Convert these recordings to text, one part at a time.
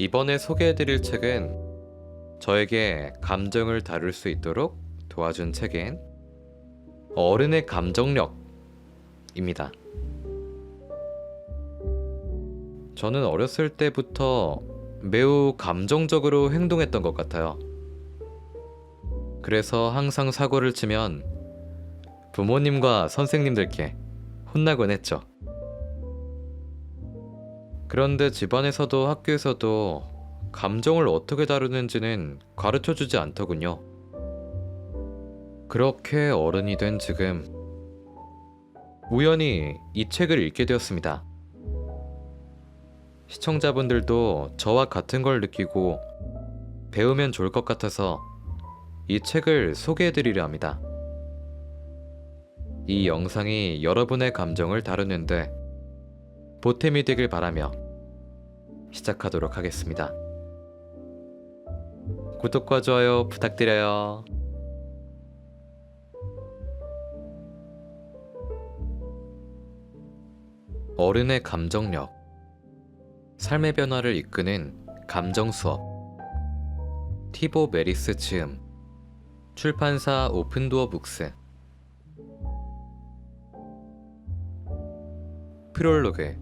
이번에 소개해드릴 책은 저에게 감정을 다룰 수 있도록 도와준 책인 어른의 감정력입니다. 저는 어렸을 때부터 매우 감정적으로 행동했던 것 같아요. 그래서 항상 사고를 치면 부모님과 선생님들께 혼나곤 했죠. 그런데 집안에서도 학교에서도 감정을 어떻게 다루는지는 가르쳐주지 않더군요. 그렇게 어른이 된 지금 우연히 이 책을 읽게 되었습니다. 시청자분들도 저와 같은 걸 느끼고 배우면 좋을 것 같아서 이 책을 소개해드리려 합니다. 이 영상이 여러분의 감정을 다루는데 보탬이 되길 바라며 시작하도록 하겠습니다. 구독과 좋아요 부탁드려요. 어른의 감정력, 삶의 변화를 이끄는 감정 수업. 티보 메리스 지음, 출판사 오픈도어 북스. 프롤로그.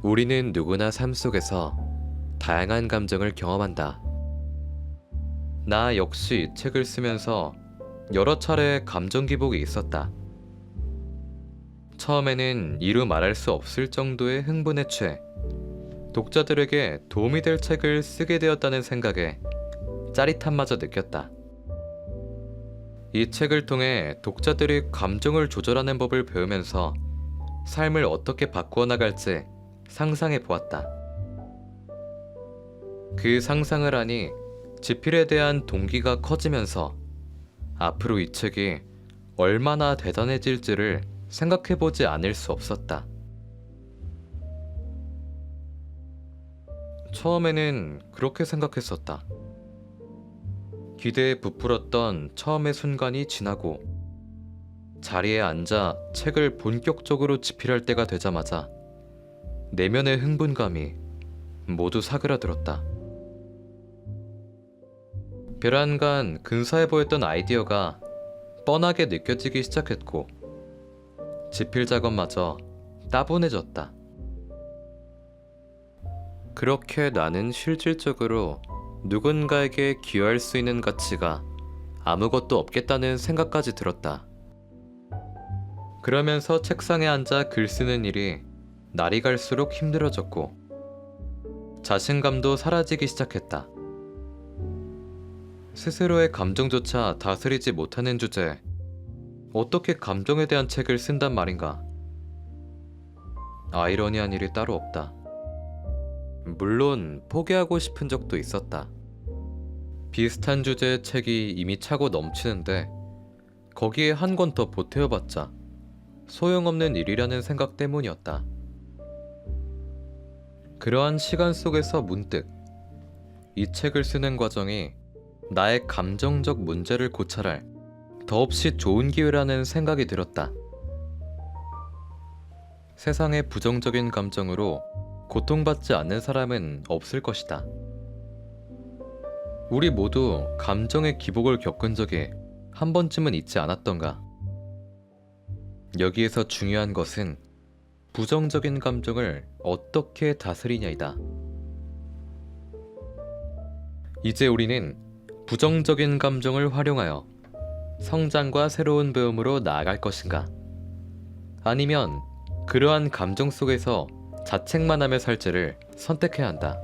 우리는 누구나 삶 속에서 다양한 감정을 경험한다. 나 역시 이 책을 쓰면서 여러 차례 감정 기복이 있었다. 처음에는 이루 말할 수 없을 정도의 흥분에 취해 독자들에게 도움이 될 책을 쓰게 되었다는 생각에 짜릿함마저 느꼈다. 이 책을 통해 독자들이 감정을 조절하는 법을 배우면서 삶을 어떻게 바꾸어 나갈지 상상해 보았다. 그 상상을 하니 지필에 대한 동기가 커지면서 앞으로 이 책이 얼마나 대단해질지를 생각해보지 않을 수 없었다. 처음에는 그렇게 생각했었다. 기대에 부풀었던 처음의 순간이 지나고 자리에 앉아 책을 본격적으로 집필할 때가 되자마자 내면의 흥분감이 모두 사그라들었다. 별안간 근사해 보였던 아이디어가 뻔하게 느껴지기 시작했고 집필 작업마저 따분해졌다. 그렇게 나는 실질적으로 누군가에게 기여할 수 있는 가치가 아무것도 없겠다는 생각까지 들었다. 그러면서 책상에 앉아 글 쓰는 일이 날이 갈수록 힘들어졌고 자신감도 사라지기 시작했다. 스스로의 감정조차 다스리지 못하는 주제에 어떻게 감정에 대한 책을 쓴단 말인가? 아이러니한 일이 따로 없다. 물론 포기하고 싶은 적도 있었다. 비슷한 주제의 책이 이미 차고 넘치는데 거기에 한 권 더 보태어봤자 소용없는 일이라는 생각 때문이었다. 그러한 시간 속에서 문득 이 책을 쓰는 과정이 나의 감정적 문제를 고찰할 더없이 좋은 기회라는 생각이 들었다. 세상의 부정적인 감정으로 고통받지 않는 사람은 없을 것이다. 우리 모두 감정의 기복을 겪은 적이 한 번쯤은 있지 않았던가? 여기에서 중요한 것은 부정적인 감정을 어떻게 다스리냐이다. 이제 우리는 부정적인 감정을 활용하여 성장과 새로운 배움으로 나아갈 것인가? 아니면 그러한 감정 속에서 자책만 하며 살지를 선택해야 한다.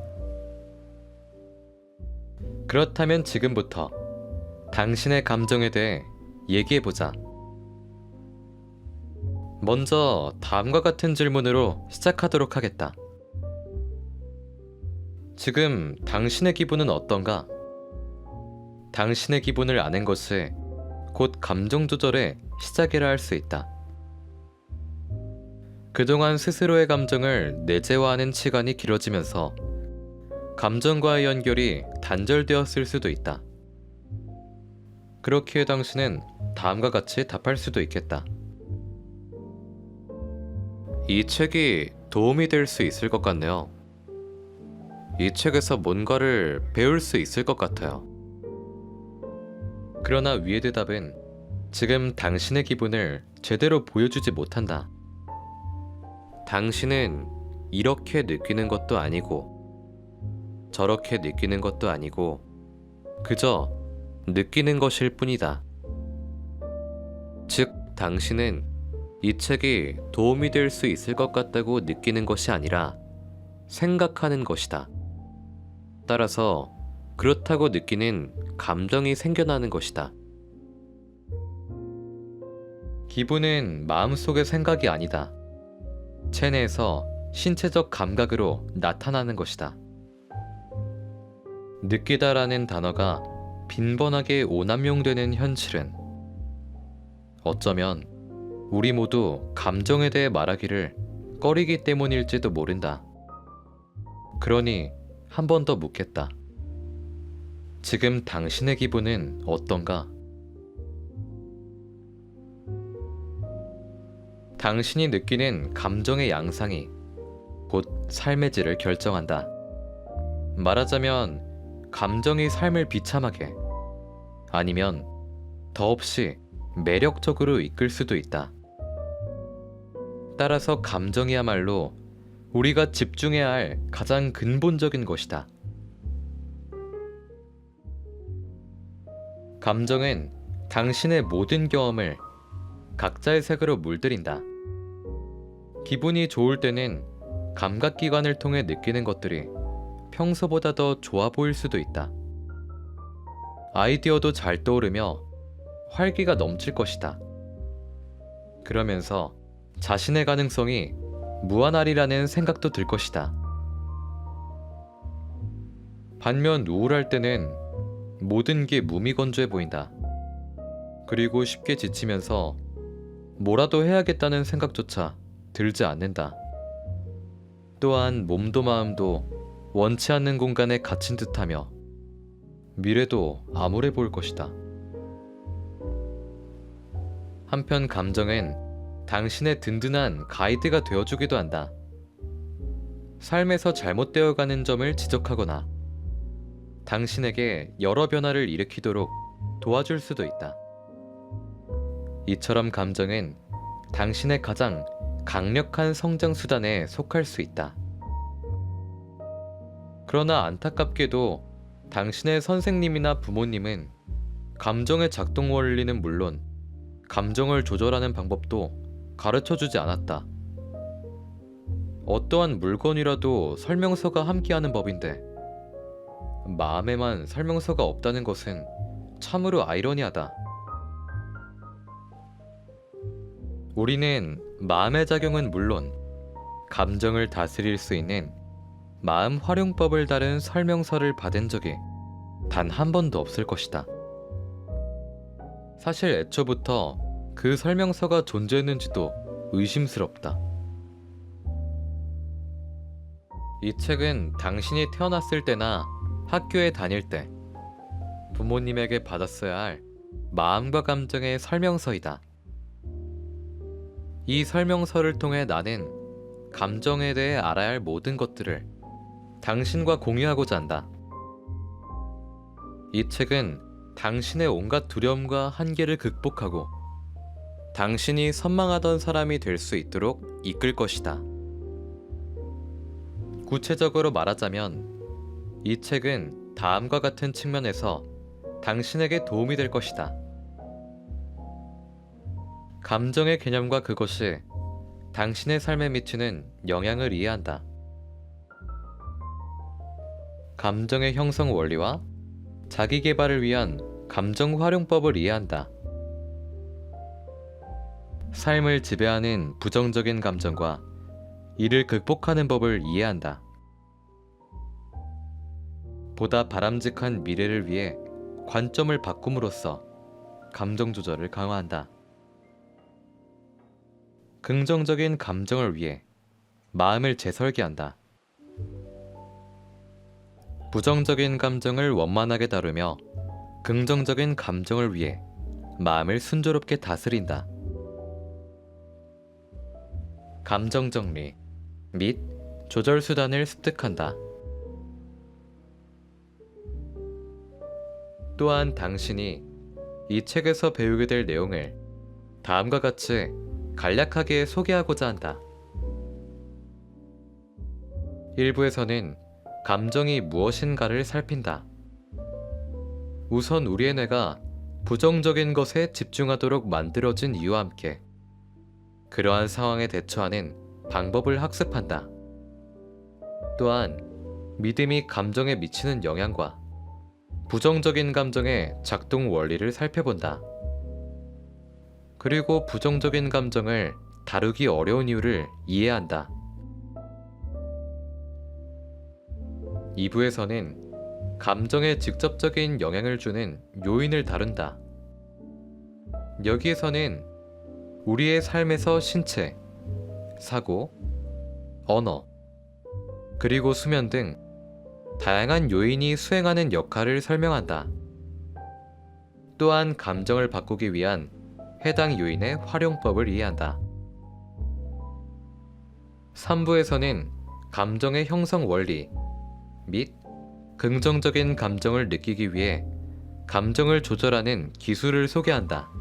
그렇다면 지금부터 당신의 감정에 대해 얘기해보자. 먼저 다음과 같은 질문으로 시작하도록 하겠다. 지금 당신의 기분은 어떤가? 당신의 기분을 아는 것이 곧 감정 조절의 시작이라 할 수 있다. 그동안 스스로의 감정을 내재화하는 시간이 길어지면서 감정과의 연결이 단절되었을 수도 있다. 그렇기에 당신은 다음과 같이 답할 수도 있겠다. 이 책이 도움이 될 수 있을 것 같네요. 이 책에서 뭔가를 배울 수 있을 것 같아요. 그러나 위의 대답은 지금 당신의 기분을 제대로 보여주지 못한다. 당신은 이렇게 느끼는 것도 아니고 저렇게 느끼는 것도 아니고 그저 느끼는 것일 뿐이다. 즉, 당신은 이 책이 도움이 될 수 있을 것 같다고 느끼는 것이 아니라 생각하는 것이다. 따라서 그렇다고 느끼는 감정이 생겨나는 것이다. 기분은 마음속의 생각이 아니다. 체내에서 신체적 감각으로 나타나는 것이다. 느끼다라는 단어가 빈번하게 오남용되는 현실은 어쩌면 우리 모두 감정에 대해 말하기를 꺼리기 때문일지도 모른다. 그러니 한 번 더 묻겠다. 지금 당신의 기분은 어떤가? 당신이 느끼는 감정의 양상이 곧 삶의 질을 결정한다. 말하자면 감정이 삶을 비참하게 아니면 더없이 매력적으로 이끌 수도 있다. 따라서 감정이야말로 우리가 집중해야 할 가장 근본적인 것이다. 감정은 당신의 모든 경험을 각자의 색으로 물들인다. 기분이 좋을 때는 감각기관을 통해 느끼는 것들이 평소보다 더 좋아 보일 수도 있다. 아이디어도 잘 떠오르며 활기가 넘칠 것이다. 그러면서 자신의 가능성이 무한하리라는 생각도 들 것이다. 반면 우울할 때는 모든 게 무미건조해 보인다. 그리고 쉽게 지치면서 뭐라도 해야겠다는 생각조차 들지 않는다. 또한 몸도 마음도 원치 않는 공간에 갇힌 듯하며 미래도 암울해 보일 것이다. 한편 감정은 당신의 든든한 가이드가 되어주기도 한다. 삶에서 잘못되어가는 점을 지적하거나 당신에게 여러 변화를 일으키도록 도와줄 수도 있다. 이처럼 감정은 당신의 가장 강력한 성장 수단에 속할 수 있다. 그러나 안타깝게도 당신의 선생님이나 부모님은 감정의 작동 원리는 물론 감정을 조절하는 방법도 가르쳐주지 않았다. 어떠한 물건이라도 설명서가 함께하는 법인데 마음에만 설명서가 없다는 것은 참으로 아이러니하다. 우리는 마음의 작용은 물론 감정을 다스릴 수 있는 마음 활용법을 다룬 설명서를 받은 적이 단 한 번도 없을 것이다. 사실 애초부터 그 설명서가 존재했는지도 의심스럽다. 이 책은 당신이 태어났을 때나 학교에 다닐 때 부모님에게 받았어야 할 마음과 감정의 설명서이다. 이 설명서를 통해 나는 감정에 대해 알아야 할 모든 것들을 당신과 공유하고자 한다. 이 책은 당신의 온갖 두려움과 한계를 극복하고 당신이 선망하던 사람이 될 수 있도록 이끌 것이다. 구체적으로 말하자면 이 책은 다음과 같은 측면에서 당신에게 도움이 될 것이다. 감정의 개념과 그것이 당신의 삶에 미치는 영향을 이해한다. 감정의 형성 원리와 자기 개발을 위한 감정 활용법을 이해한다. 삶을 지배하는 부정적인 감정과 이를 극복하는 법을 이해한다. 보다 바람직한 미래를 위해 관점을 바꿈으로써 감정 조절을 강화한다. 긍정적인 감정을 위해 마음을 재설계한다. 부정적인 감정을 원만하게 다루며 긍정적인 감정을 위해 마음을 순조롭게 다스린다. 감정 정리, 및 조절 수단을 습득한다. 또한 당신이 이 책에서 배우게 될 내용을 다음과 같이 간략하게 소개하고자 한다. 1부에서는 감정이 무엇인가를 살핀다. 우선 우리의 뇌가 부정적인 것에 집중하도록 만들어진 이유와 함께 그러한 상황에 대처하는 방법을 학습한다. 또한 믿음이 감정에 미치는 영향과 부정적인 감정의 작동 원리를 살펴본다. 그리고 부정적인 감정을 다루기 어려운 이유를 이해한다. 2부에서는 감정에 직접적인 영향을 주는 요인을 다룬다. 여기에서는 우리의 삶에서 신체, 사고, 언어, 그리고 수면 등 다양한 요인이 수행하는 역할을 설명한다. 또한 감정을 바꾸기 위한 해당 요인의 활용법을 이해한다. 3부에서는 감정의 형성 원리 및 긍정적인 감정을 느끼기 위해 감정을 조절하는 기술을 소개한다.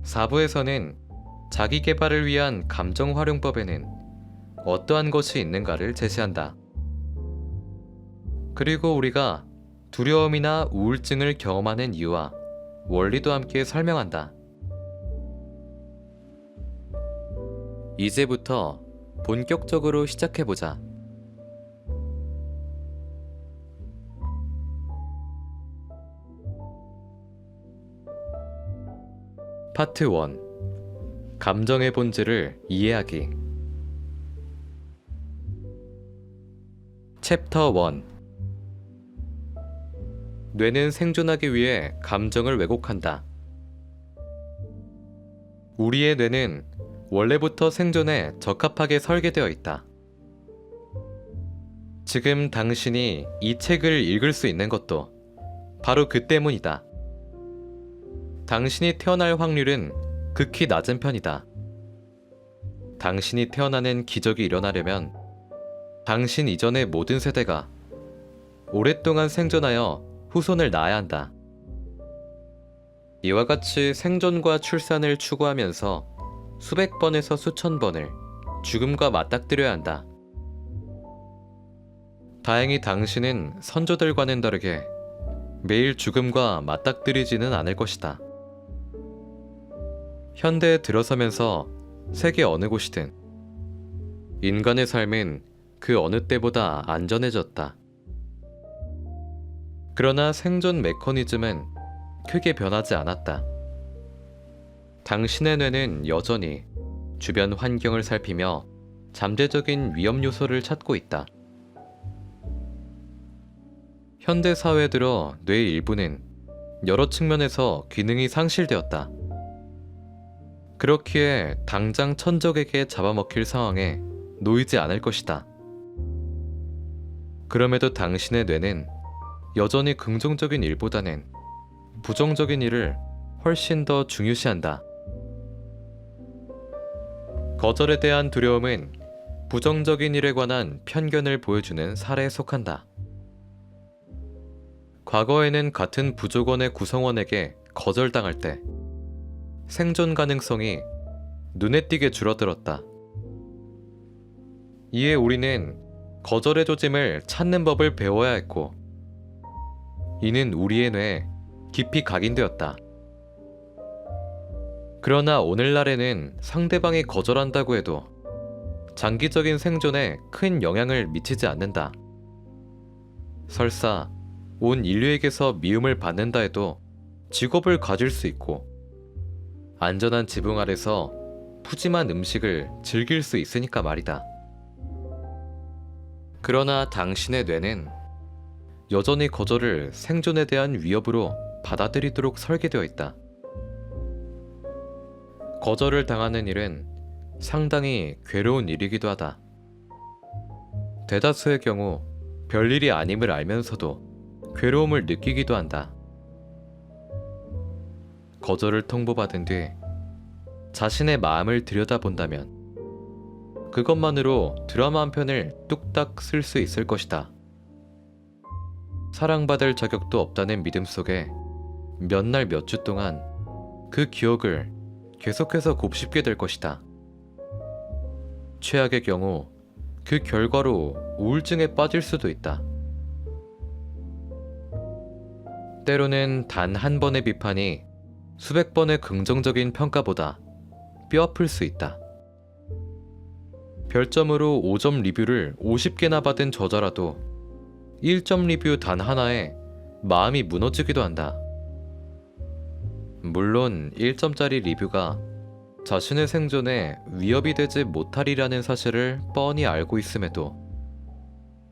4부에서는 자기 개발을 위한 감정 활용법에는 어떠한 것이 있는가를 제시한다. 그리고 우리가 두려움이나 우울증을 경험하는 이유와 원리도 함께 설명한다. 이제부터 본격적으로 시작해보자. 파트 1. 감정의 본질을 이해하기. 챕터 1. 뇌는 생존하기 위해 감정을 왜곡한다. 우리의 뇌는 원래부터 생존에 적합하게 설계되어 있다. 지금 당신이 이 책을 읽을 수 있는 것도 바로 그 때문이다. 당신이 태어날 확률은 극히 낮은 편이다. 당신이 태어나는 기적이 일어나려면 당신 이전의 모든 세대가 오랫동안 생존하여 후손을 낳아야 한다. 이와 같이 생존과 출산을 추구하면서 수백 번에서 수천 번을 죽음과 맞닥뜨려야 한다. 다행히 당신은 선조들과는 다르게 매일 죽음과 맞닥뜨리지는 않을 것이다. 현대에 들어서면서 세계 어느 곳이든 인간의 삶은 그 어느 때보다 안전해졌다. 그러나 생존 메커니즘은 크게 변하지 않았다. 당신의 뇌는 여전히 주변 환경을 살피며 잠재적인 위험 요소를 찾고 있다. 현대 사회에 들어 뇌의 일부는 여러 측면에서 기능이 상실되었다. 그렇기에 당장 천적에게 잡아먹힐 상황에 놓이지 않을 것이다. 그럼에도 당신의 뇌는 여전히 긍정적인 일보다는 부정적인 일을 훨씬 더 중요시한다. 거절에 대한 두려움은 부정적인 일에 관한 편견을 보여주는 사례에 속한다. 과거에는 같은 부족원의 구성원에게 거절당할 때 생존 가능성이 눈에 띄게 줄어들었다. 이에 우리는 거절의 조짐을 찾는 법을 배워야 했고, 이는 우리의 뇌에 깊이 각인되었다. 그러나 오늘날에는 상대방이 거절한다고 해도 장기적인 생존에 큰 영향을 미치지 않는다. 설사 온 인류에게서 미움을 받는다 해도 직업을 가질 수 있고 안전한 지붕 아래서 푸짐한 음식을 즐길 수 있으니까 말이다. 그러나 당신의 뇌는 여전히 거절을 생존에 대한 위협으로 받아들이도록 설계되어 있다. 거절을 당하는 일은 상당히 괴로운 일이기도 하다. 대다수의 경우 별일이 아님을 알면서도 괴로움을 느끼기도 한다. 거절을 통보받은 뒤 자신의 마음을 들여다본다면 그것만으로 드라마 한 편을 뚝딱 쓸 수 있을 것이다. 사랑받을 자격도 없다는 믿음 속에 몇 날 몇 주 동안 그 기억을 계속해서 곱씹게 될 것이다. 최악의 경우 그 결과로 우울증에 빠질 수도 있다. 때로는 단 한 번의 비판이 수백 번의 긍정적인 평가보다 뼈아플 수 있다. 별점으로 5점 리뷰를 50개나 받은 저자라도 1점 리뷰 단 하나에 마음이 무너지기도 한다. 물론 1점짜리 리뷰가 자신의 생존에 위협이 되지 못하리라는 사실을 뻔히 알고 있음에도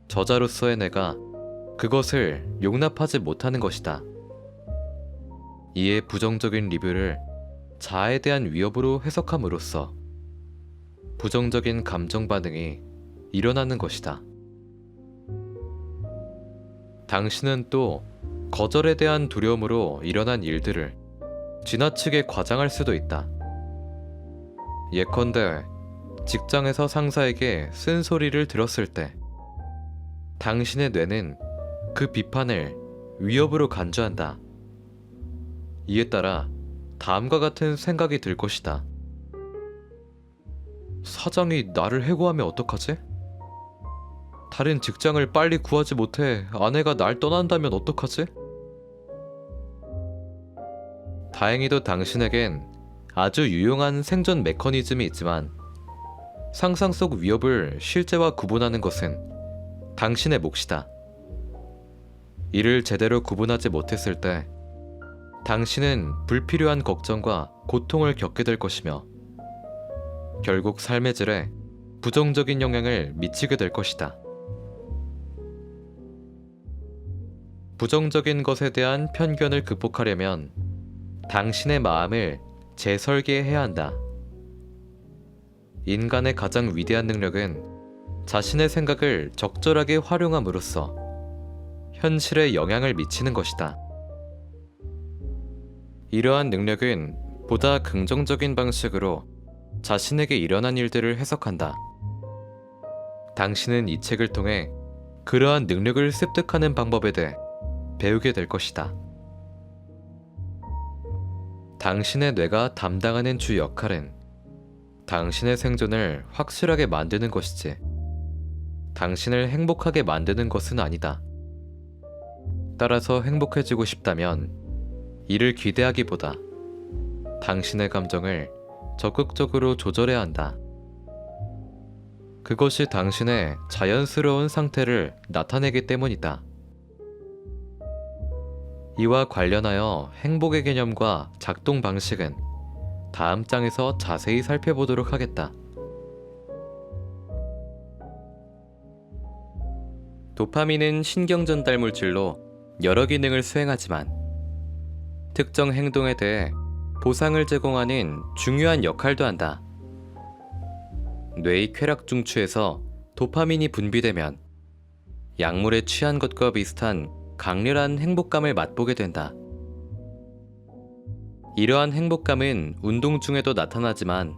저자로서의 내가 그것을 용납하지 못하는 것이다. 이에 부정적인 리뷰를 자아에 대한 위협으로 해석함으로써 부정적인 감정 반응이 일어나는 것이다. 당신은 또 거절에 대한 두려움으로 일어난 일들을 지나치게 과장할 수도 있다. 예컨대 직장에서 상사에게 쓴소리를 들었을 때 당신의 뇌는 그 비판을 위협으로 간주한다. 이에 따라 다음과 같은 생각이 들 것이다. 사장이 나를 해고하면 어떡하지? 다른 직장을 빨리 구하지 못해 아내가 날 떠난다면 어떡하지? 다행히도 당신에겐 아주 유용한 생존 메커니즘이 있지만 상상 속 위협을 실제와 구분하는 것은 당신의 몫이다. 이를 제대로 구분하지 못했을 때 당신은 불필요한 걱정과 고통을 겪게 될 것이며 결국 삶의 질에 부정적인 영향을 미치게 될 것이다. 부정적인 것에 대한 편견을 극복하려면 당신의 마음을 재설계해야 한다. 인간의 가장 위대한 능력은 자신의 생각을 적절하게 활용함으로써 현실에 영향을 미치는 것이다. 이러한 능력은 보다 긍정적인 방식으로 자신에게 일어난 일들을 해석한다. 당신은 이 책을 통해 그러한 능력을 습득하는 방법에 대해 배우게 될 것이다. 당신의 뇌가 담당하는 주 역할은 당신의 생존을 확실하게 만드는 것이지 당신을 행복하게 만드는 것은 아니다. 따라서 행복해지고 싶다면 이를 기대하기보다 당신의 감정을 적극적으로 조절해야 한다. 그것이 당신의 자연스러운 상태를 나타내기 때문이다. 이와 관련하여 행복의 개념과 작동 방식은 다음 장에서 자세히 살펴보도록 하겠다. 도파민은 신경 전달 물질로 여러 기능을 수행하지만 특정 행동에 대해 보상을 제공하는 중요한 역할도 한다. 뇌의 쾌락 중추에서 도파민이 분비되면 약물에 취한 것과 비슷한 강렬한 행복감을 맛보게 된다. 이러한 행복감은 운동 중에도 나타나지만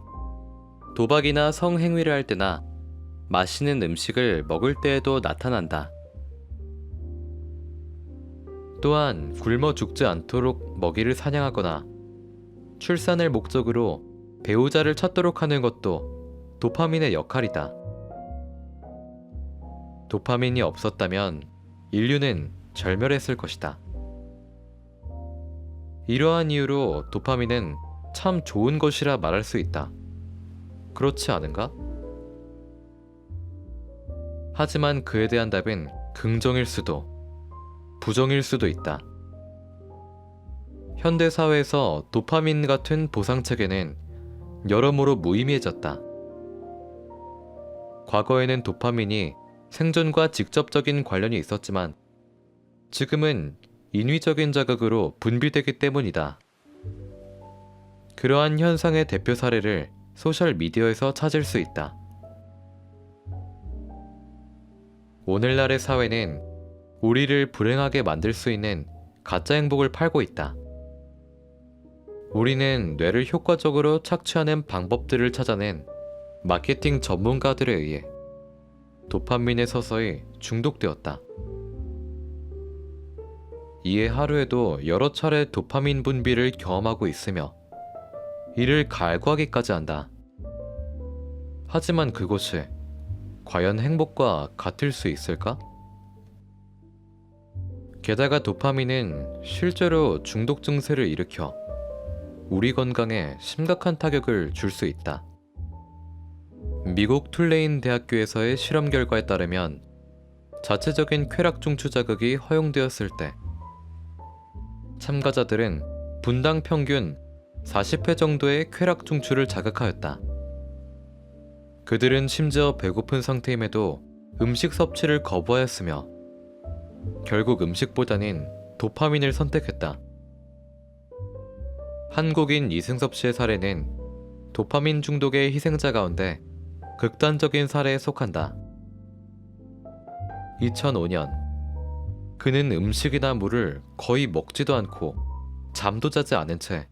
도박이나 성행위를 할 때나 맛있는 음식을 먹을 때에도 나타난다. 또한 굶어 죽지 않도록 먹이를 사냥하거나 출산을 목적으로 배우자를 찾도록 하는 것도 도파민의 역할이다. 도파민이 없었다면 인류는 절멸했을 것이다. 이러한 이유로 도파민은 참 좋은 것이라 말할 수 있다. 그렇지 않은가? 하지만 그에 대한 답은 긍정일 수도 부정일 수도 있다. 현대 사회에서 도파민 같은 보상 체계는 여러모로 무의미해졌다. 과거에는 도파민이 생존과 직접적인 관련이 있었지만 지금은 인위적인 자극으로 분비되기 때문이다. 그러한 현상의 대표 사례를 소셜미디어에서 찾을 수 있다. 오늘날의 사회는 우리를 불행하게 만들 수 있는 가짜 행복을 팔고 있다. 우리는 뇌를 효과적으로 착취하는 방법들을 찾아낸 마케팅 전문가들에 의해 도파민에 서서히 중독되었다. 이에 하루에도 여러 차례 도파민 분비를 경험하고 있으며 이를 갈구하기까지 한다. 하지만 그것이 과연 행복과 같을 수 있을까? 게다가 도파민은 실제로 중독 증세를 일으켜 우리 건강에 심각한 타격을 줄 수 있다. 미국 툴레인 대학교에서의 실험 결과에 따르면 자체적인 쾌락 중추 자극이 허용되었을 때 참가자들은 분당 평균 40회 정도의 쾌락 중추를 자극하였다. 그들은 심지어 배고픈 상태임에도 음식 섭취를 거부하였으며 결국 음식보다는 도파민을 선택했다. 한국인 이승섭 씨의 사례는 도파민 중독의 희생자 가운데 극단적인 사례에 속한다. 2005년 그는 음식이나 물을 거의 먹지도 않고 잠도 자지 않은 채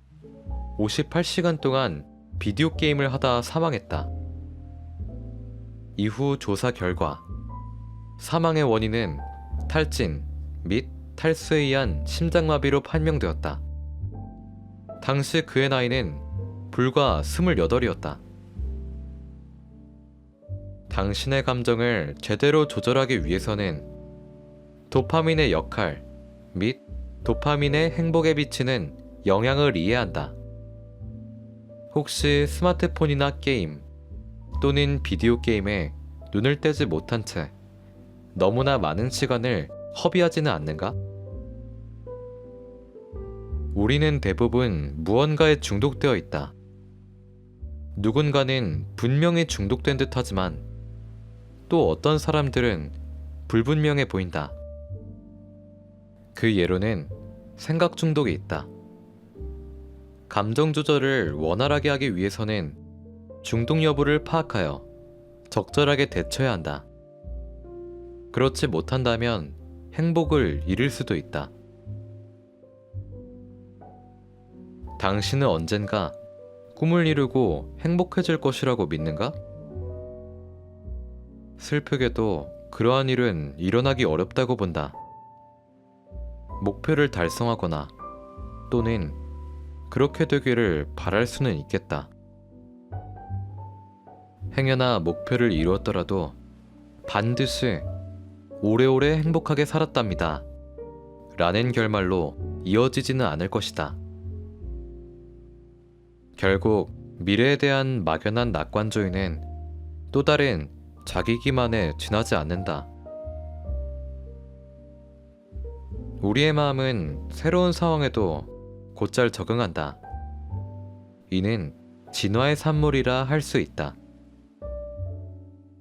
58시간 동안 비디오 게임을 하다 사망했다. 이후 조사 결과 사망의 원인은 탈진 및 탈수에 의한 심장마비로 판명되었다. 당시 그의 나이는 불과 28이었다. 당신의 감정을 제대로 조절하기 위해서는 도파민의 역할 및 도파민의 행복에 미치는 영향을 이해한다. 혹시 스마트폰이나 게임 또는 비디오 게임에 눈을 떼지 못한 채 너무나 많은 시간을 허비하지는 않는가? 우리는 대부분 무언가에 중독되어 있다. 누군가는 분명히 중독된 듯 하지만 또 어떤 사람들은 불분명해 보인다. 그 예로는 생각 중독이 있다. 감정 조절을 원활하게 하기 위해서는 중독 여부를 파악하여 적절하게 대처해야 한다. 그렇지 못한다면 행복을 잃을 수도 있다. 당신은 언젠가 꿈을 이루고 행복해질 것이라고 믿는가? 슬프게도 그러한 일은 일어나기 어렵다고 본다. 목표를 달성하거나 또는 그렇게 되기를 바랄 수는 있겠다. 행여나 목표를 이루었더라도 반드시 오래오래 행복하게 살았답니다. 라는 결말로 이어지지는 않을 것이다. 결국 미래에 대한 막연한 낙관주의는 또 다른 자기 기만에 지나지 않는다. 우리의 마음은 새로운 상황에도 곧잘 적응한다. 이는 진화의 산물이라 할 수 있다.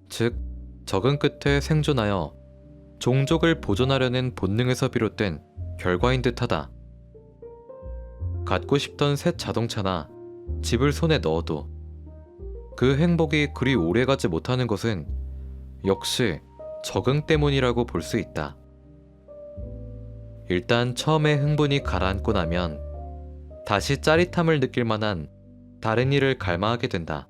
즉, 적응 끝에 생존하여 종족을 보존하려는 본능에서 비롯된 결과인 듯하다. 갖고 싶던 새 자동차나 집을 손에 넣어도 그 행복이 그리 오래가지 못하는 것은 역시 적응 때문이라고 볼 수 있다. 일단 처음에 흥분이 가라앉고 나면 다시 짜릿함을 느낄 만한 다른 일을 갈망하게 된다.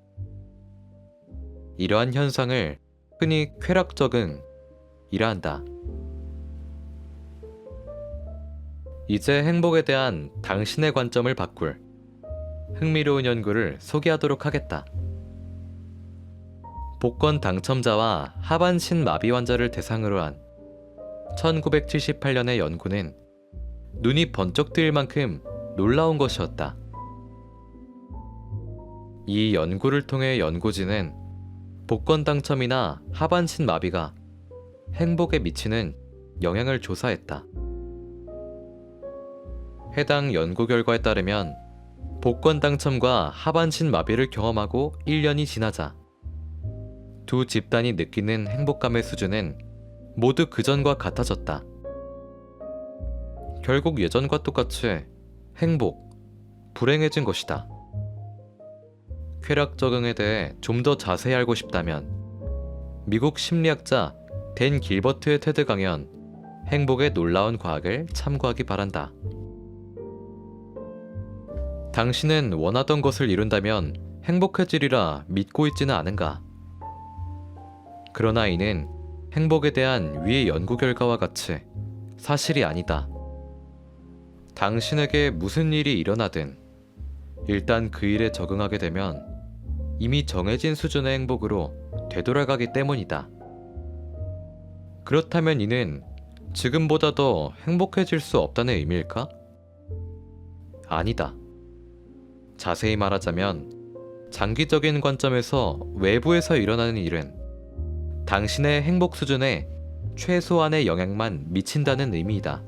이러한 현상을 흔히 쾌락 적응이라 한다. 이제 행복에 대한 당신의 관점을 바꿀 흥미로운 연구를 소개하도록 하겠다. 복권 당첨자와 하반신 마비 환자를 대상으로 한 1978년의 연구는 눈이 번쩍 뜨일 만큼 놀라운 것이었다. 이 연구를 통해 연구진은 복권 당첨이나 하반신 마비가 행복에 미치는 영향을 조사했다. 해당 연구 결과에 따르면 복권 당첨과 하반신 마비를 경험하고 1년이 지나자 두 집단이 느끼는 행복감의 수준은 모두 그전과 같아졌다. 결국 예전과 똑같이 행복, 불행해진 것이다. 쾌락 적응에 대해 좀 더 자세히 알고 싶다면 미국 심리학자 댄 길버트의 테드 강연 행복의 놀라운 과학을 참고하기 바란다. 당신은 원하던 것을 이룬다면 행복해지리라 믿고 있지는 않은가? 그러나 이는 행복에 대한 위의 연구 결과와 같이 사실이 아니다. 당신에게 무슨 일이 일어나든 일단 그 일에 적응하게 되면 이미 정해진 수준의 행복으로 되돌아가기 때문이다. 그렇다면 이는 지금보다 더 행복해질 수 없다는 의미일까? 아니다. 자세히 말하자면 장기적인 관점에서 외부에서 일어나는 일은 당신의 행복 수준에 최소한의 영향만 미친다는 의미이다.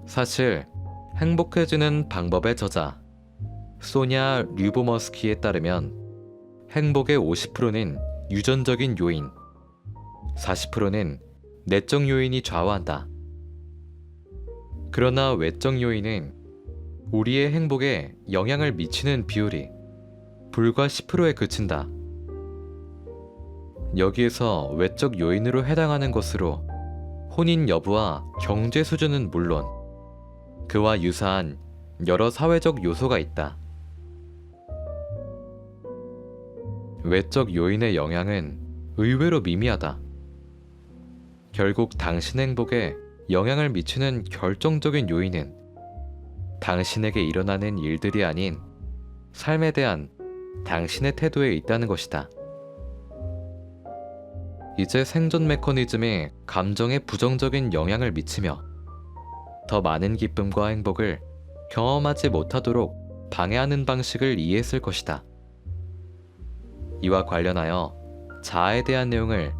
사실 행복해지는 방법의 저자 소냐 류보머스키에 따르면 행복의 50%는 유전적인 요인, 40%는 내적 요인이 좌우한다. 그러나 외적 요인은 우리의 행복에 영향을 미치는 비율이 불과 10%에 그친다. 여기에서 외적 요인으로 해당하는 것으로 혼인 여부와 경제 수준은 물론 그와 유사한 여러 사회적 요소가 있다. 외적 요인의 영향은 의외로 미미하다. 결국 당신 행복에 영향을 미치는 결정적인 요인은 당신에게 일어나는 일들이 아닌 삶에 대한 당신의 태도에 있다는 것이다. 이제 생존 메커니즘이 감정에 부정적인 영향을 미치며 더 많은 기쁨과 행복을 경험하지 못하도록 방해하는 방식을 이해했을 것이다. 이와 관련하여 자아에 대한 내용을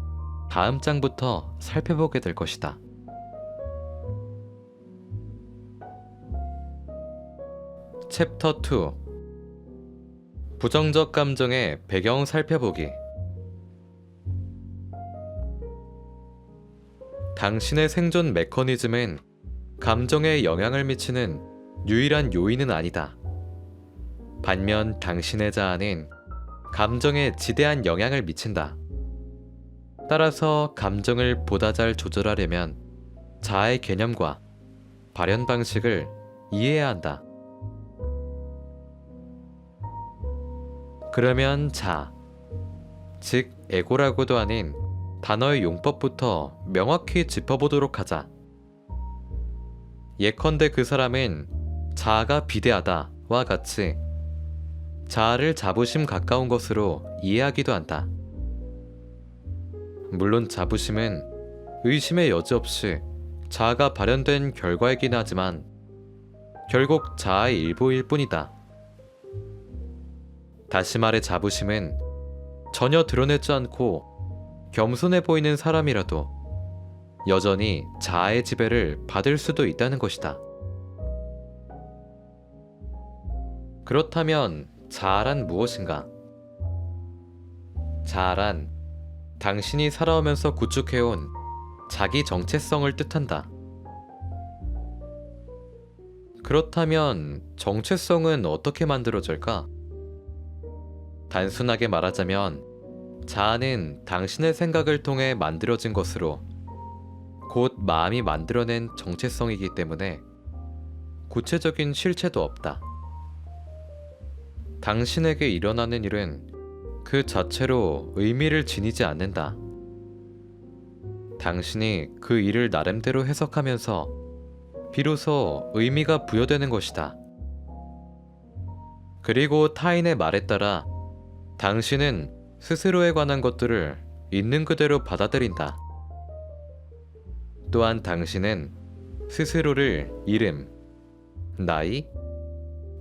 다음 장부터 살펴보게 될 것이다. 챕터 2 부정적 감정의 배경 살펴보기. 당신의 생존 메커니즘은 감정에 영향을 미치는 유일한 요인은 아니다. 반면 당신의 자아는 감정에 지대한 영향을 미친다. 따라서 감정을 보다 잘 조절하려면 자아의 개념과 발현 방식을 이해해야 한다. 그러면 자, 즉 에고라고도 하는 단어의 용법부터 명확히 짚어보도록 하자. 예컨대 그 사람은 자아가 비대하다와 같이 자아를 자부심 가까운 것으로 이해하기도 한다. 물론 자부심은 의심의 여지 없이 자아가 발현된 결과이긴 하지만 결국 자아의 일부일 뿐이다. 다시 말해 자부심은 전혀 드러내지 않고 겸손해 보이는 사람이라도 여전히 자아의 지배를 받을 수도 있다는 것이다. 그렇다면 자아란 무엇인가? 자아란 당신이 살아오면서 구축해온 자기 정체성을 뜻한다. 그렇다면 정체성은 어떻게 만들어질까? 단순하게 말하자면 자아는 당신의 생각을 통해 만들어진 것으로 곧 마음이 만들어낸 정체성이기 때문에 구체적인 실체도 없다. 당신에게 일어나는 일은 그 자체로 의미를 지니지 않는다. 당신이 그 일을 나름대로 해석하면서 비로소 의미가 부여되는 것이다. 그리고 타인의 말에 따라 당신은 스스로에 관한 것들을 있는 그대로 받아들인다. 또한 당신은 스스로를 이름, 나이,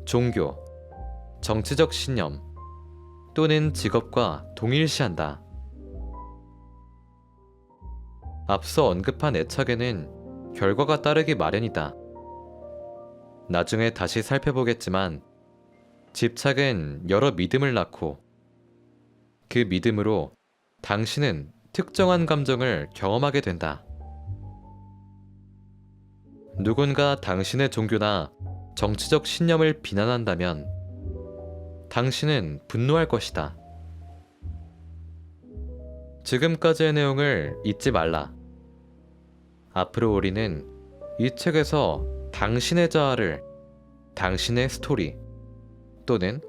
종교, 정치적 신념 또는 직업과 동일시한다. 앞서 언급한 애착에는 결과가 따르기 마련이다. 나중에 다시 살펴보겠지만 집착은 여러 믿음을 낳고 그 믿음으로 당신은 특정한 감정을 경험하게 된다. 누군가 당신의 종교나 정치적 신념을 비난한다면 당신은 분노할 것이다. 지금까지의 내용을 잊지 말라. 앞으로 우리는 이 책에서 당신의 자아를 당신의 스토리, 또는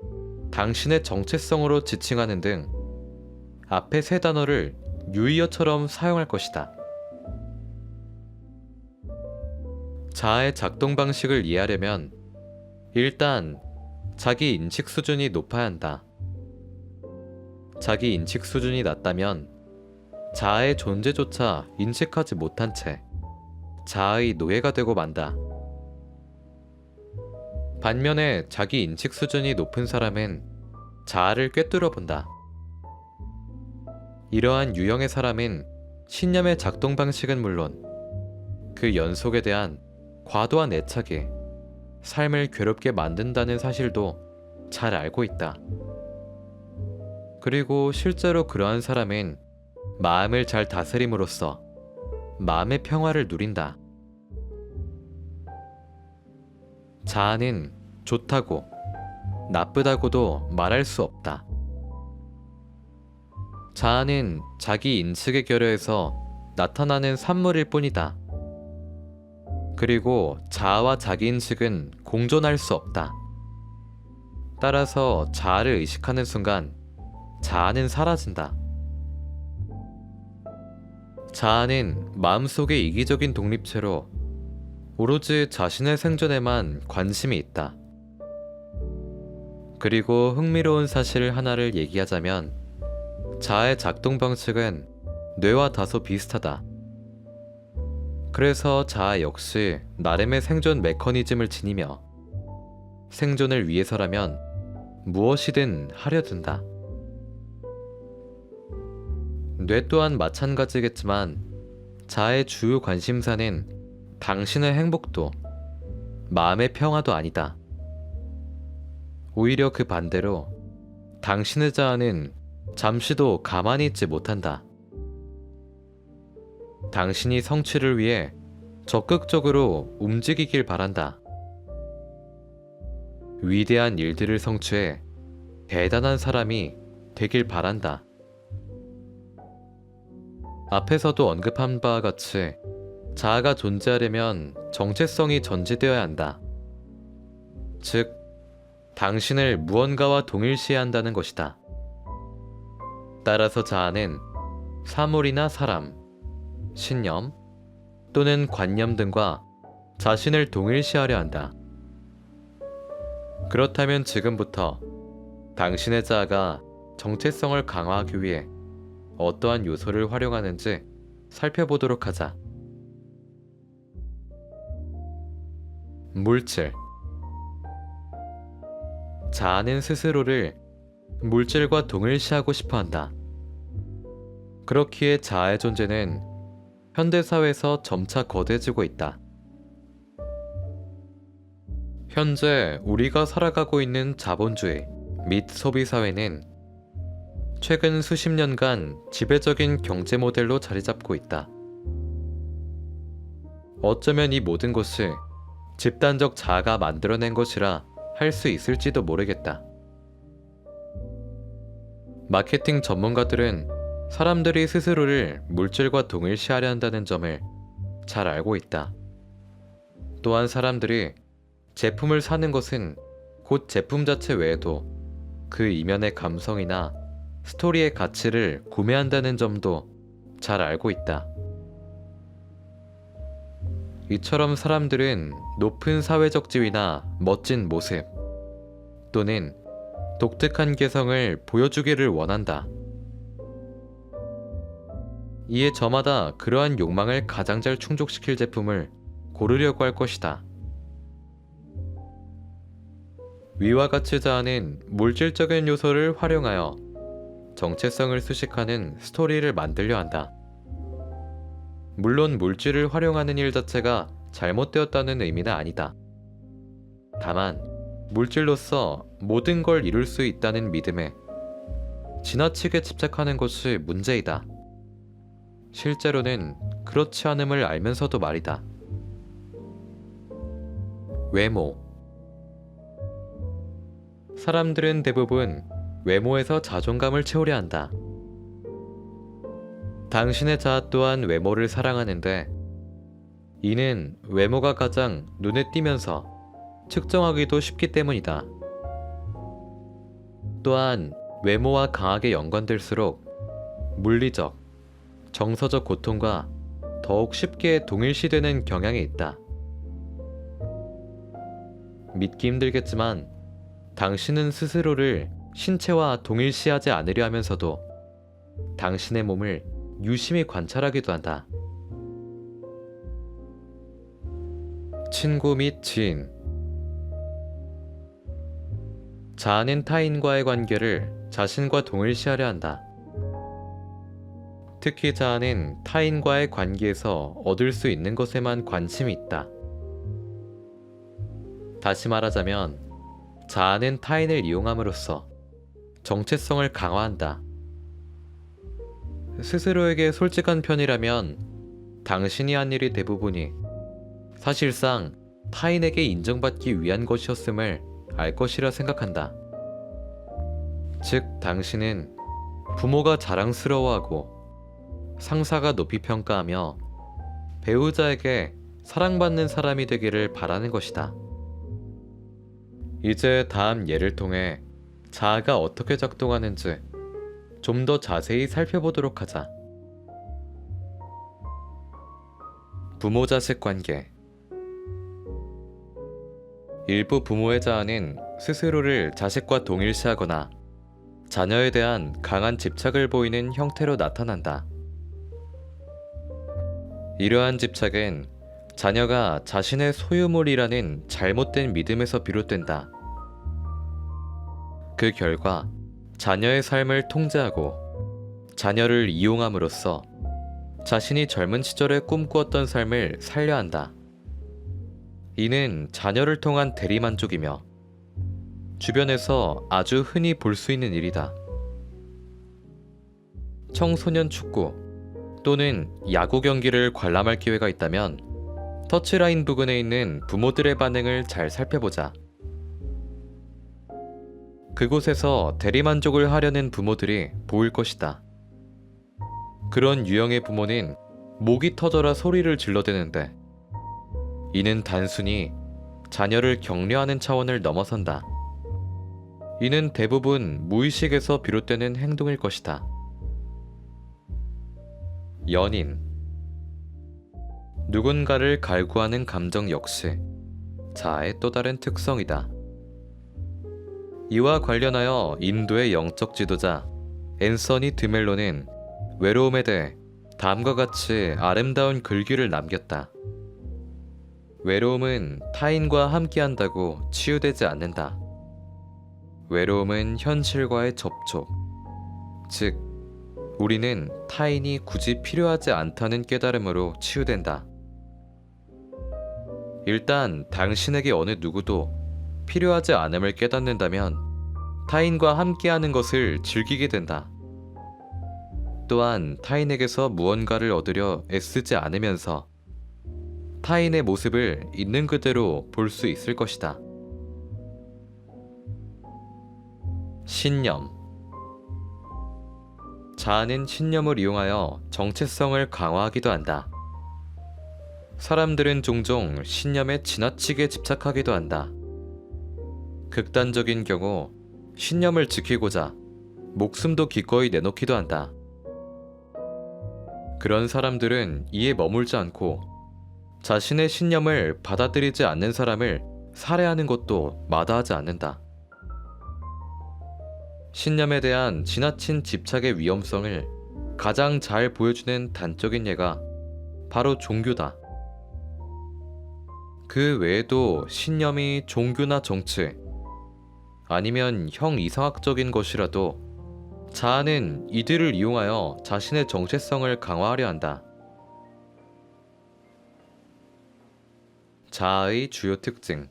당신의 정체성으로 지칭하는 등 앞에 세 단어를 유의어처럼 사용할 것이다. 자아의 작동 방식을 이해하려면 일단 자기 인식 수준이 높아야 한다. 자기 인식 수준이 낮다면 자아의 존재조차 인식하지 못한 채 자아의 노예가 되고 만다. 반면에 자기 인식 수준이 높은 사람은 자아를 꿰뚫어 본다. 이러한 유형의 사람은 신념의 작동 방식은 물론 그 연속에 대한 과도한 애착이 삶을 괴롭게 만든다는 사실도 잘 알고 있다. 그리고 실제로 그러한 사람은 마음을 잘 다스림으로써 마음의 평화를 누린다. 자아는 좋다고 나쁘다고도 말할 수 없다. 자아는 자기 인식에 결여해서 나타나는 산물일 뿐이다. 그리고 자아와 자기 인식은 공존할 수 없다. 따라서 자아를 의식하는 순간 자아는 사라진다. 자아는 마음속의 이기적인 독립체로 오로지 자신의 생존에만 관심이 있다. 그리고 흥미로운 사실 하나를 얘기하자면 자아의 작동 방식은 뇌와 다소 비슷하다. 그래서 자아 역시 나름의 생존 메커니즘을 지니며 생존을 위해서라면 무엇이든 하려 든다. 뇌 또한 마찬가지겠지만 자아의 주요 관심사는 당신의 행복도 마음의 평화도 아니다. 오히려 그 반대로 당신의 자아는 잠시도 가만히 있지 못한다. 당신이 성취를 위해 적극적으로 움직이길 바란다. 위대한 일들을 성취해 대단한 사람이 되길 바란다. 앞에서도 언급한 바와 같이 자아가 존재하려면 정체성이 전제되어야 한다. 즉, 당신을 무언가와 동일시해야 한다는 것이다. 따라서 자아는 사물이나 사람, 신념 또는 관념 등과 자신을 동일시하려 한다. 그렇다면 지금부터 당신의 자아가 정체성을 강화하기 위해 어떠한 요소를 활용하는지 살펴보도록 하자. 물질. 자아는 스스로를 물질과 동일시하고 싶어 한다. 그렇기에 자아의 존재는 현대사회에서 점차 거대해지고 있다. 현재 우리가 살아가고 있는 자본주의 및 소비사회는 최근 수십 년간 지배적인 경제 모델로 자리 잡고 있다. 어쩌면 이 모든 것이 집단적 자아가 만들어낸 것이라 할 수 있을지도 모르겠다. 마케팅 전문가들은 사람들이 스스로를 물질과 동일시하려 한다는 점을 잘 알고 있다. 또한 사람들이 제품을 사는 것은 곧 제품 자체 외에도 그 이면의 감성이나 스토리의 가치를 구매한다는 점도 잘 알고 있다. 이처럼 사람들은 높은 사회적 지위나 멋진 모습 또는 독특한 개성을 보여주기를 원한다. 이에 저마다 그러한 욕망을 가장 잘 충족시킬 제품을 고르려고 할 것이다. 위와 같이 자아는 물질적인 요소를 활용하여 정체성을 수식하는 스토리를 만들려 한다. 물론 물질을 활용하는 일 자체가 잘못되었다는 의미는 아니다. 다만 물질로서 모든 걸 이룰 수 있다는 믿음에 지나치게 집착하는 것이 문제이다. 실제로는 그렇지 않음을 알면서도 말이다. 외모. 사람들은 대부분 외모에서 자존감을 채우려 한다. 당신의 자아 또한 외모를 사랑하는데 이는 외모가 가장 눈에 띄면서 측정하기도 쉽기 때문이다. 또한 외모와 강하게 연관될수록 물리적, 정서적 고통과 더욱 쉽게 동일시되는 경향이 있다. 믿기 힘들겠지만 당신은 스스로를 신체와 동일시하지 않으려 하면서도 당신의 몸을 유심히 관찰하기도 한다. 친구 및 지인. 자아는 타인과의 관계를 자신과 동일시하려 한다. 특히 자아는 타인과의 관계에서 얻을 수 있는 것에만 관심이 있다. 다시 말하자면 자아는 타인을 이용함으로써 정체성을 강화한다. 스스로에게 솔직한 편이라면 당신이 한 일이 대부분이 사실상 타인에게 인정받기 위한 것이었음을 알 것이라 생각한다. 즉, 당신은 부모가 자랑스러워하고 상사가 높이 평가하며 배우자에게 사랑받는 사람이 되기를 바라는 것이다. 이제 다음 예를 통해 자아가 어떻게 작동하는지 좀 더 자세히 살펴보도록 하자. 부모-자식 관계. 일부 부모의 자아는 스스로를 자식과 동일시하거나 자녀에 대한 강한 집착을 보이는 형태로 나타난다. 이러한 집착은 자녀가 자신의 소유물이라는 잘못된 믿음에서 비롯된다. 그 결과 자녀의 삶을 통제하고 자녀를 이용함으로써 자신이 젊은 시절에 꿈꾸었던 삶을 살려 한다. 이는 자녀를 통한 대리만족이며 주변에서 아주 흔히 볼 수 있는 일이다. 청소년 축구 또는 야구 경기를 관람할 기회가 있다면 터치라인 부근에 있는 부모들의 반응을 잘 살펴보자. 그곳에서 대리만족을 하려는 부모들이 보일 것이다. 그런 유형의 부모는 목이 터져라 소리를 질러대는데 이는 단순히 자녀를 격려하는 차원을 넘어선다. 이는 대부분 무의식에서 비롯되는 행동일 것이다. 연인. 누군가를 갈구하는 감정 역시 자아의 또 다른 특성이다. 이와 관련하여 인도의 영적 지도자 앤서니 드멜로는 외로움에 대해 다음과 같이 아름다운 글귀를 남겼다. 외로움은 타인과 함께한다고 치유되지 않는다. 외로움은 현실과의 접촉, 즉 우리는 타인이 굳이 필요하지 않다는 깨달음으로 치유된다. 일단 당신에게 어느 누구도 필요하지 않음을 깨닫는다면 타인과 함께하는 것을 즐기게 된다. 또한 타인에게서 무언가를 얻으려 애쓰지 않으면서 타인의 모습을 있는 그대로 볼 수 있을 것이다. 신념. 자아는 신념을 이용하여 정체성을 강화하기도 한다. 사람들은 종종 신념에 지나치게 집착하기도 한다. 극단적인 경우 신념을 지키고자 목숨도 기꺼이 내놓기도 한다. 그런 사람들은 이에 머물지 않고 자신의 신념을 받아들이지 않는 사람을 살해하는 것도 마다하지 않는다. 신념에 대한 지나친 집착의 위험성을 가장 잘 보여주는 단적인 예가 바로 종교다. 그 외에도 신념이 종교나 정치, 아니면 형이상학적인 것이라도 자아는 이들을 이용하여 자신의 정체성을 강화하려 한다. 자아의 주요 특징.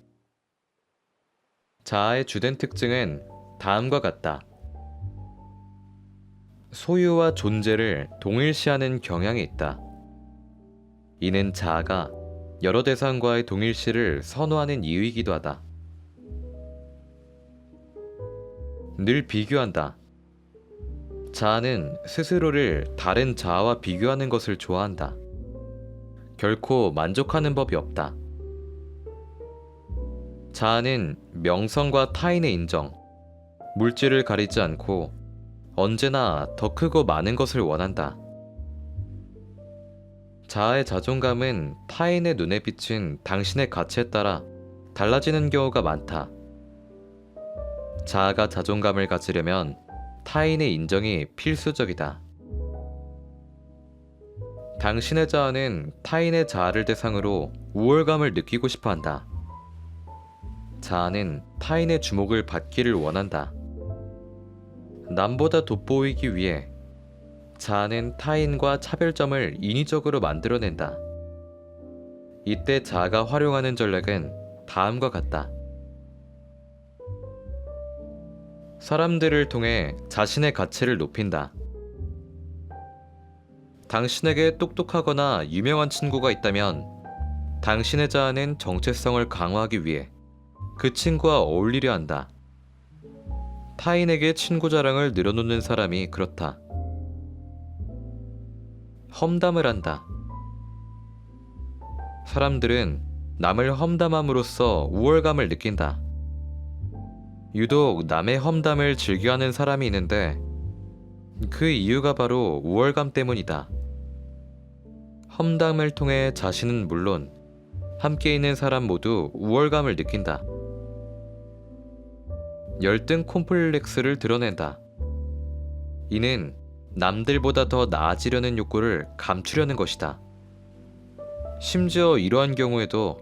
자아의 주된 특징은 다음과 같다. 소유와 존재를 동일시하는 경향이 있다. 이는 자아가 여러 대상과의 동일시를 선호하는 이유이기도 하다. 늘 비교한다. 자아는 스스로를 다른 자아와 비교하는 것을 좋아한다. 결코 만족하는 법이 없다. 자아는 명성과 타인의 인정, 물질을 가리지 않고 언제나 더 크고 많은 것을 원한다. 자아의 자존감은 타인의 눈에 비친 당신의 가치에 따라 달라지는 경우가 많다. 자아가 자존감을 가지려면 타인의 인정이 필수적이다. 당신의 자아는 타인의 자아를 대상으로 우월감을 느끼고 싶어 한다. 자아는 타인의 주목을 받기를 원한다. 남보다 돋보이기 위해 자아는 타인과 차별점을 인위적으로 만들어낸다. 이때 자아가 활용하는 전략은 다음과 같다. 사람들을 통해 자신의 가치를 높인다. 당신에게 똑똑하거나 유명한 친구가 있다면 당신의 자아는 정체성을 강화하기 위해 그 친구와 어울리려 한다. 타인에게 친구 자랑을 늘어놓는 사람이 그렇다. 험담을 한다. 사람들은 남을 험담함으로써 우월감을 느낀다. 유독 남의 험담을 즐겨하는 사람이 있는데 그 이유가 바로 우월감 때문이다. 험담을 통해 자신은 물론 함께 있는 사람 모두 우월감을 느낀다. 열등 콤플렉스를 드러낸다. 이는 남들보다 더 나아지려는 욕구를 감추려는 것이다. 심지어 이러한 경우에도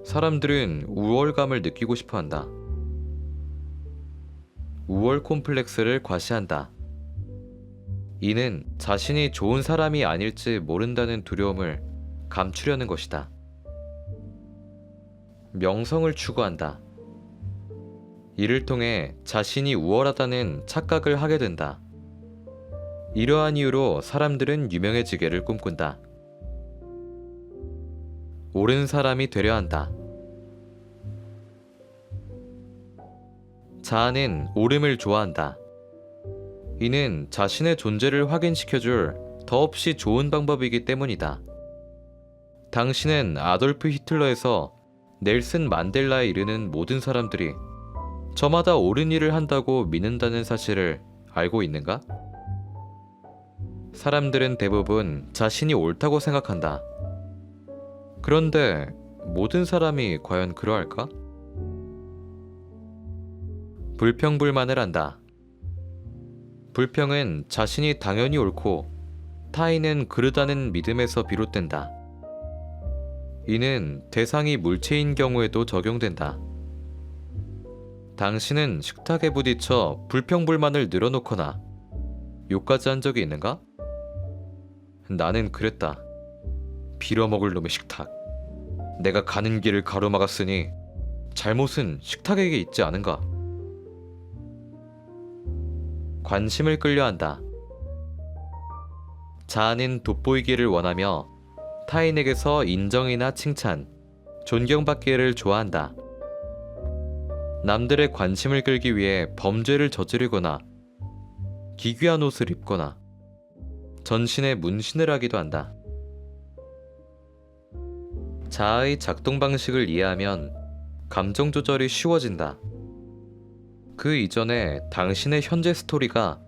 사람들은 우월감을 느끼고 싶어 한다. 우월 콤플렉스를 과시한다. 이는 자신이 좋은 사람이 아닐지 모른다는 두려움을 감추려는 것이다. 명성을 추구한다. 이를 통해 자신이 우월하다는 착각을 하게 된다. 이러한 이유로 사람들은 유명해지기를 꿈꾼다. 옳은 사람이 되려 한다. 자아는 옳음을 좋아한다. 이는 자신의 존재를 확인시켜줄 더없이 좋은 방법이기 때문이다. 당신은 아돌프 히틀러에서 넬슨 만델라에 이르는 모든 사람들이 저마다 옳은 일을 한다고 믿는다는 사실을 알고 있는가? 사람들은 대부분 자신이 옳다고 생각한다. 그런데 모든 사람이 과연 그러할까? 불평불만을 한다. 불평은 자신이 당연히 옳고 타인은 그르다는 믿음에서 비롯된다. 이는 대상이 물체인 경우에도 적용된다. 당신은 식탁에 부딪혀 불평불만을 늘어놓거나 욕까지 한 적이 있는가? 나는 그랬다. 빌어먹을 놈의 식탁. 내가 가는 길을 가로막았으니 잘못은 식탁에게 있지 않은가? 관심을 끌려한다. 자아는 돋보이기를 원하며 타인에게서 인정이나 칭찬, 존경받기를 좋아한다. 남들의 관심을 끌기 위해 범죄를 저지르거나 기괴한 옷을 입거나 전신에 문신을 하기도 한다. 자아의 작동 방식을 이해하면 감정 조절이 쉬워진다. 그 이전에 당신의 현재 스토리가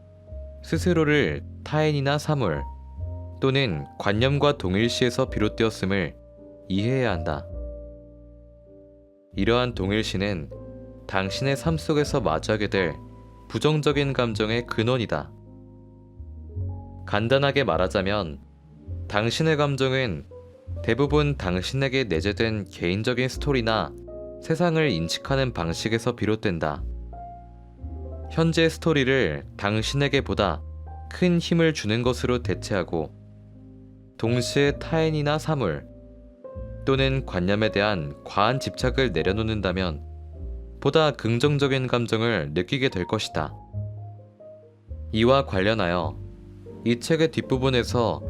스스로를 타인이나 사물 또는 관념과 동일시에서 비롯되었음을 이해해야 한다. 이러한 동일시는 당신의 삶 속에서 마주하게 될 부정적인 감정의 근원이다. 간단하게 말하자면 당신의 감정은 대부분 당신에게 내재된 개인적인 스토리나 세상을 인식하는 방식에서 비롯된다. 현재 스토리를 당신에게 보다 큰 힘을 주는 것으로 대체하고 동시에 타인이나 사물 또는 관념에 대한 과한 집착을 내려놓는다면 보다 긍정적인 감정을 느끼게 될 것이다. 이와 관련하여 이 책의 뒷부분에서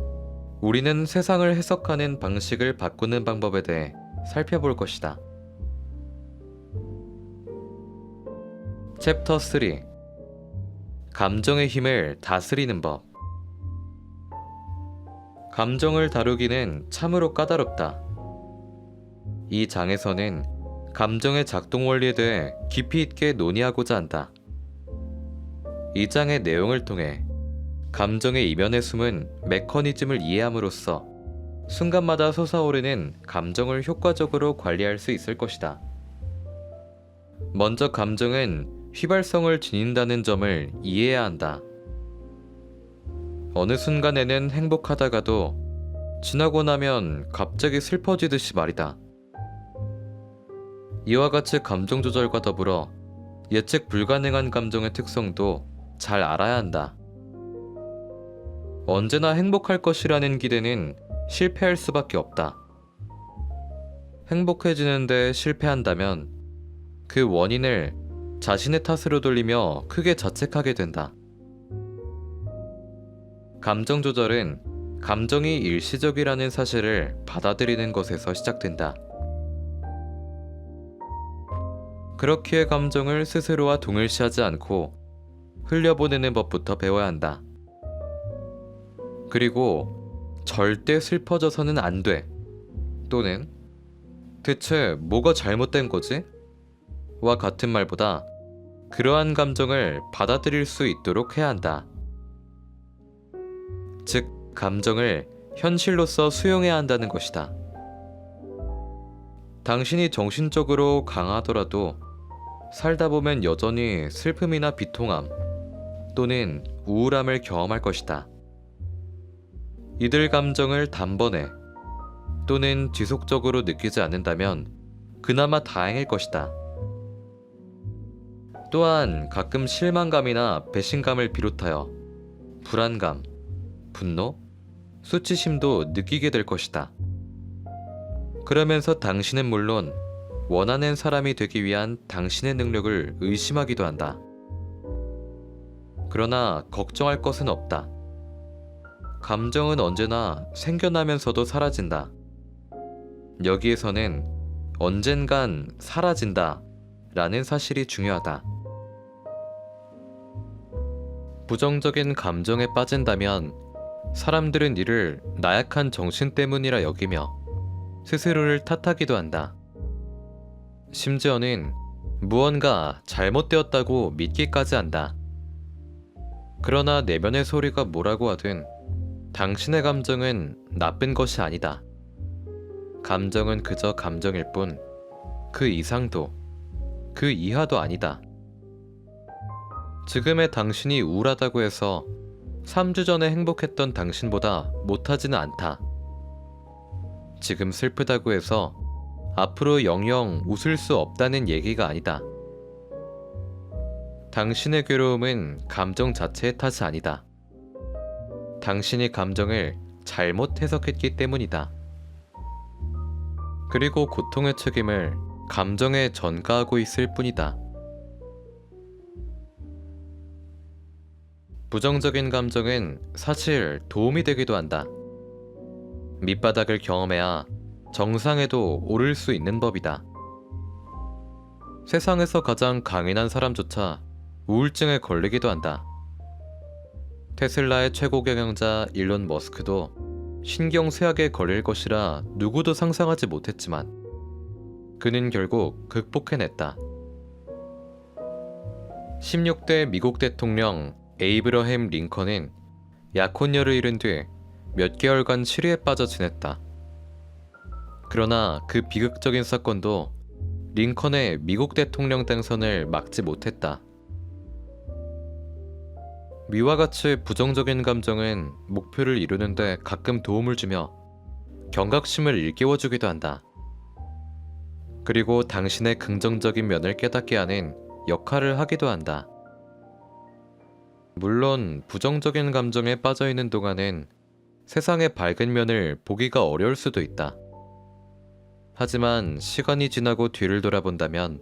우리는 세상을 해석하는 방식을 바꾸는 방법에 대해 살펴볼 것이다. 챕터 3 감정의 힘을 다스리는 법. 감정을 다루기는 참으로 까다롭다. 이 장에서는 감정의 작동 원리에 대해 깊이 있게 논의하고자 한다. 이 장의 내용을 통해 감정의 이면에 숨은 메커니즘을 이해함으로써 순간마다 솟아오르는 감정을 효과적으로 관리할 수 있을 것이다. 먼저 감정은 휘발성을 지닌다는 점을 이해해야 한다. 어느 순간에는 행복하다가도 지나고 나면 갑자기 슬퍼지듯이 말이다. 이와 같이 감정 조절과 더불어 예측 불가능한 감정의 특성도 잘 알아야 한다. 언제나 행복할 것이라는 기대는 실패할 수밖에 없다. 행복해지는데 실패한다면 그 원인을 자신의 탓으로 돌리며 크게 자책하게 된다. 감정 조절은 감정이 일시적이라는 사실을 받아들이는 것에서 시작된다. 그렇기에 감정을 스스로와 동일시하지 않고 흘려보내는 법부터 배워야 한다. 그리고 절대 슬퍼져서는 안 돼. 또는 대체 뭐가 잘못된 거지? 와 같은 말보다 그러한 감정을 받아들일 수 있도록 해야 한다. 즉, 감정을 현실로서 수용해야 한다는 것이다. 당신이 정신적으로 강하더라도 살다 보면 여전히 슬픔이나 비통함 또는 우울함을 경험할 것이다. 이들 감정을 단번에 또는 지속적으로 느끼지 않는다면 그나마 다행일 것이다. 또한 가끔 실망감이나 배신감을 비롯하여 불안감, 분노, 수치심도 느끼게 될 것이다. 그러면서 당신은 물론 원하는 사람이 되기 위한 당신의 능력을 의심하기도 한다. 그러나 걱정할 것은 없다. 감정은 언제나 생겨나면서도 사라진다. 여기에서는 언젠간 사라진다 라는 사실이 중요하다. 부정적인 감정에 빠진다면 사람들은 이를 나약한 정신 때문이라 여기며 스스로를 탓하기도 한다. 심지어는 무언가 잘못되었다고 믿기까지 한다. 그러나 내면의 소리가 뭐라고 하든 당신의 감정은 나쁜 것이 아니다. 감정은 그저 감정일 뿐 그 이상도 그 이하도 아니다. 지금의 당신이 우울하다고 해서 3주 전에 행복했던 당신보다 못하지는 않다. 지금 슬프다고 해서 앞으로 영영 웃을 수 없다는 얘기가 아니다. 당신의 괴로움은 감정 자체의 탓이 아니다. 당신이 감정을 잘못 해석했기 때문이다. 그리고 고통의 책임을 감정에 전가하고 있을 뿐이다. 부정적인 감정은 사실 도움이 되기도 한다. 밑바닥을 경험해야 정상에도 오를 수 있는 법이다. 세상에서 가장 강인한 사람조차 우울증에 걸리기도 한다. 테슬라의 최고 경영자 일론 머스크도 신경쇠약에 걸릴 것이라 누구도 상상하지 못했지만 그는 결국 극복해냈다. 16대 미국 대통령 에이브러햄 링컨은 약혼녀를 잃은 뒤 몇 개월간 치료에 빠져 지냈다. 그러나 그 비극적인 사건도 링컨의 미국 대통령 당선을 막지 못했다. 위와 같이 부정적인 감정은 목표를 이루는데 가끔 도움을 주며 경각심을 일깨워주기도 한다. 그리고 당신의 긍정적인 면을 깨닫게 하는 역할을 하기도 한다. 물론 부정적인 감정에 빠져있는 동안은 세상의 밝은 면을 보기가 어려울 수도 있다. 하지만 시간이 지나고 뒤를 돌아본다면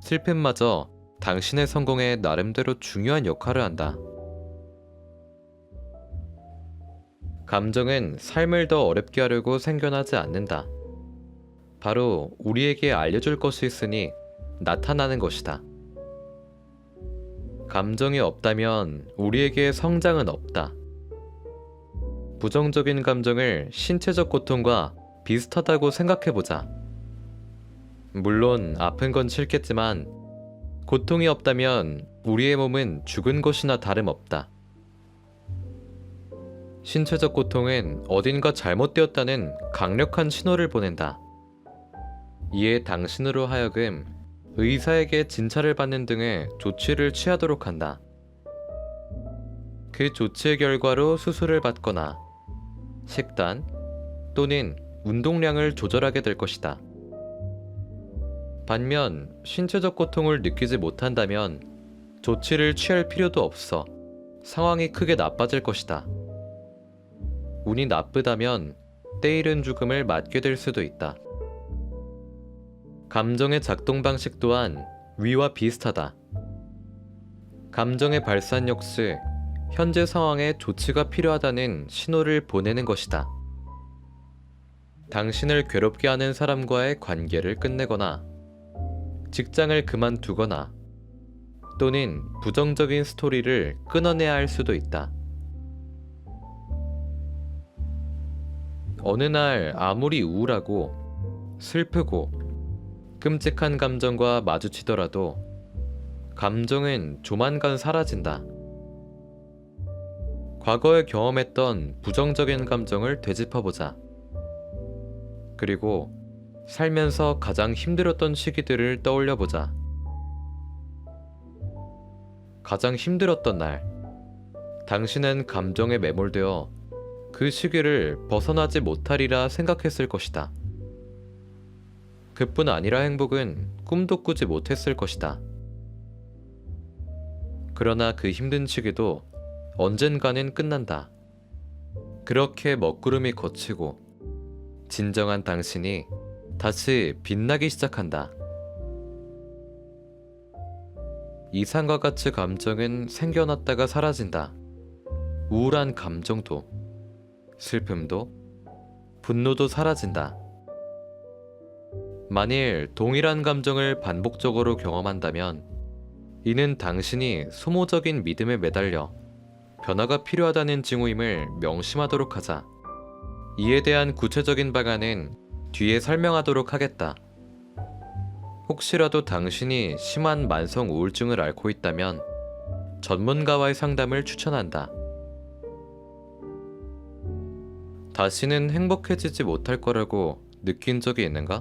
슬픔마저 당신의 성공에 나름대로 중요한 역할을 한다. 감정은 삶을 더 어렵게 하려고 생겨나지 않는다. 바로 우리에게 알려줄 것이 있으니 나타나는 것이다. 감정이 없다면 우리에게 성장은 없다. 부정적인 감정을 신체적 고통과 비슷하다고 생각해보자. 물론 아픈 건 싫겠지만 고통이 없다면 우리의 몸은 죽은 것이나 다름없다. 신체적 고통은 어딘가 잘못되었다는 강력한 신호를 보낸다. 이에 당신으로 하여금 의사에게 진찰을 받는 등의 조치를 취하도록 한다. 그 조치의 결과로 수술을 받거나 식단 또는 운동량을 조절하게 될 것이다. 반면 신체적 고통을 느끼지 못한다면 조치를 취할 필요도 없어 상황이 크게 나빠질 것이다. 운이 나쁘다면 때이른 죽음을 맞게 될 수도 있다. 감정의 작동 방식 또한 위와 비슷하다. 감정의 발산 역시 현재 상황에 조치가 필요하다는 신호를 보내는 것이다. 당신을 괴롭게 하는 사람과의 관계를 끝내거나 직장을 그만두거나 또는 부정적인 스토리를 끊어내야 할 수도 있다. 어느 날 아무리 우울하고 슬프고 끔찍한 감정과 마주치더라도 감정은 조만간 사라진다. 과거에 경험했던 부정적인 감정을 되짚어보자. 그리고 살면서 가장 힘들었던 시기들을 떠올려보자. 가장 힘들었던 날, 당신은 감정에 매몰되어 그 시기를 벗어나지 못하리라 생각했을 것이다. 그뿐 아니라 행복은 꿈도 꾸지 못했을 것이다. 그러나 그 힘든 시기도 언젠가는 끝난다. 그렇게 먹구름이 걷히고 진정한 당신이 다시 빛나기 시작한다. 이상과 같이 감정은 생겨났다가 사라진다. 우울한 감정도, 슬픔도, 분노도 사라진다. 만일 동일한 감정을 반복적으로 경험한다면 이는 당신이 소모적인 믿음에 매달려 변화가 필요하다는 징후임을 명심하도록 하자. 이에 대한 구체적인 방안은 뒤에 설명하도록 하겠다. 혹시라도 당신이 심한 만성 우울증을 앓고 있다면 전문가와의 상담을 추천한다. 다시는 행복해지지 못할 거라고 느낀 적이 있는가?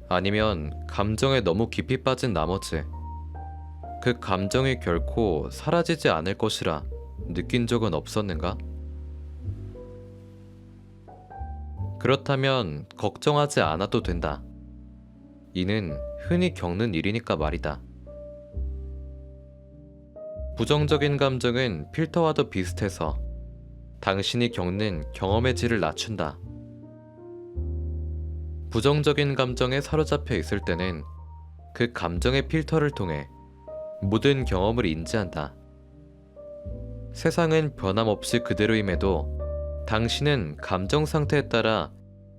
아니면 감정에 너무 깊이 빠진 나머지 그 감정이 결코 사라지지 않을 것이라 느낀 적은 없었는가? 그렇다면 걱정하지 않아도 된다. 이는 흔히 겪는 일이니까 말이다. 부정적인 감정은 필터와도 비슷해서 당신이 겪는 경험의 질을 낮춘다. 부정적인 감정에 사로잡혀 있을 때는 그 감정의 필터를 통해 모든 경험을 인지한다. 세상은 변함없이 그대로임에도 당신은 감정 상태에 따라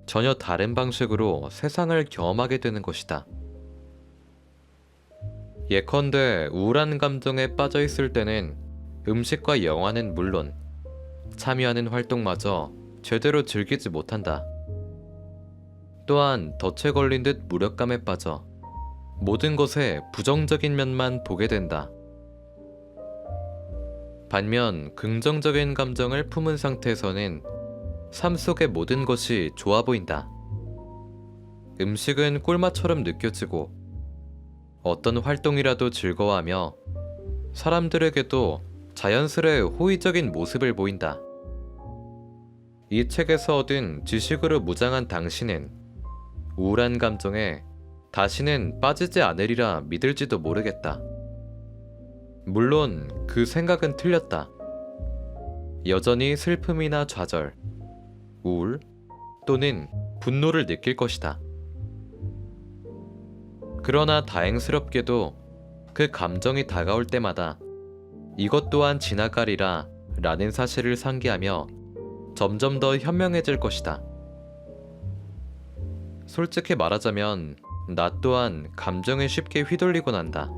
전혀 다른 방식으로 세상을 경험하게 되는 것이다. 예컨대 우울한 감정에 빠져 있을 때는 음식과 영화는 물론 참여하는 활동마저 제대로 즐기지 못한다. 또한 덫에 걸린 듯 무력감에 빠져 모든 것의 부정적인 면만 보게 된다. 반면 긍정적인 감정을 품은 상태에서는 삶 속의 모든 것이 좋아 보인다. 음식은 꿀맛처럼 느껴지고 어떤 활동이라도 즐거워하며 사람들에게도 자연스레 호의적인 모습을 보인다. 이 책에서 얻은 지식으로 무장한 당신은 우울한 감정에 다시는 빠지지 않으리라 믿을지도 모르겠다. 물론 그 생각은 틀렸다. 여전히 슬픔이나 좌절, 우울 또는 분노를 느낄 것이다. 그러나 다행스럽게도 그 감정이 다가올 때마다 이것 또한 지나가리라 라는 사실을 상기하며 점점 더 현명해질 것이다. 솔직히 말하자면 나 또한 감정에 쉽게 휘둘리곤 한다.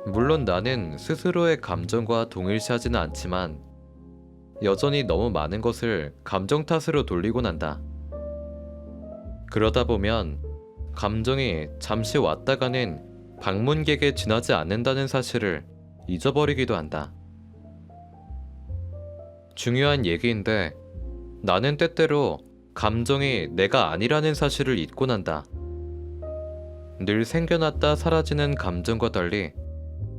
물론 나는 스스로의 감정과 동일시하지는 않지만 여전히 너무 많은 것을 감정 탓으로 돌리곤 한다. 그러다 보면 감정이 잠시 왔다 가는 방문객에 지나지 않는다는 사실을 잊어버리기도 한다. 중요한 얘기인데 나는 때때로 감정이 내가 아니라는 사실을 잊곤 한다. 늘 생겨났다 사라지는 감정과 달리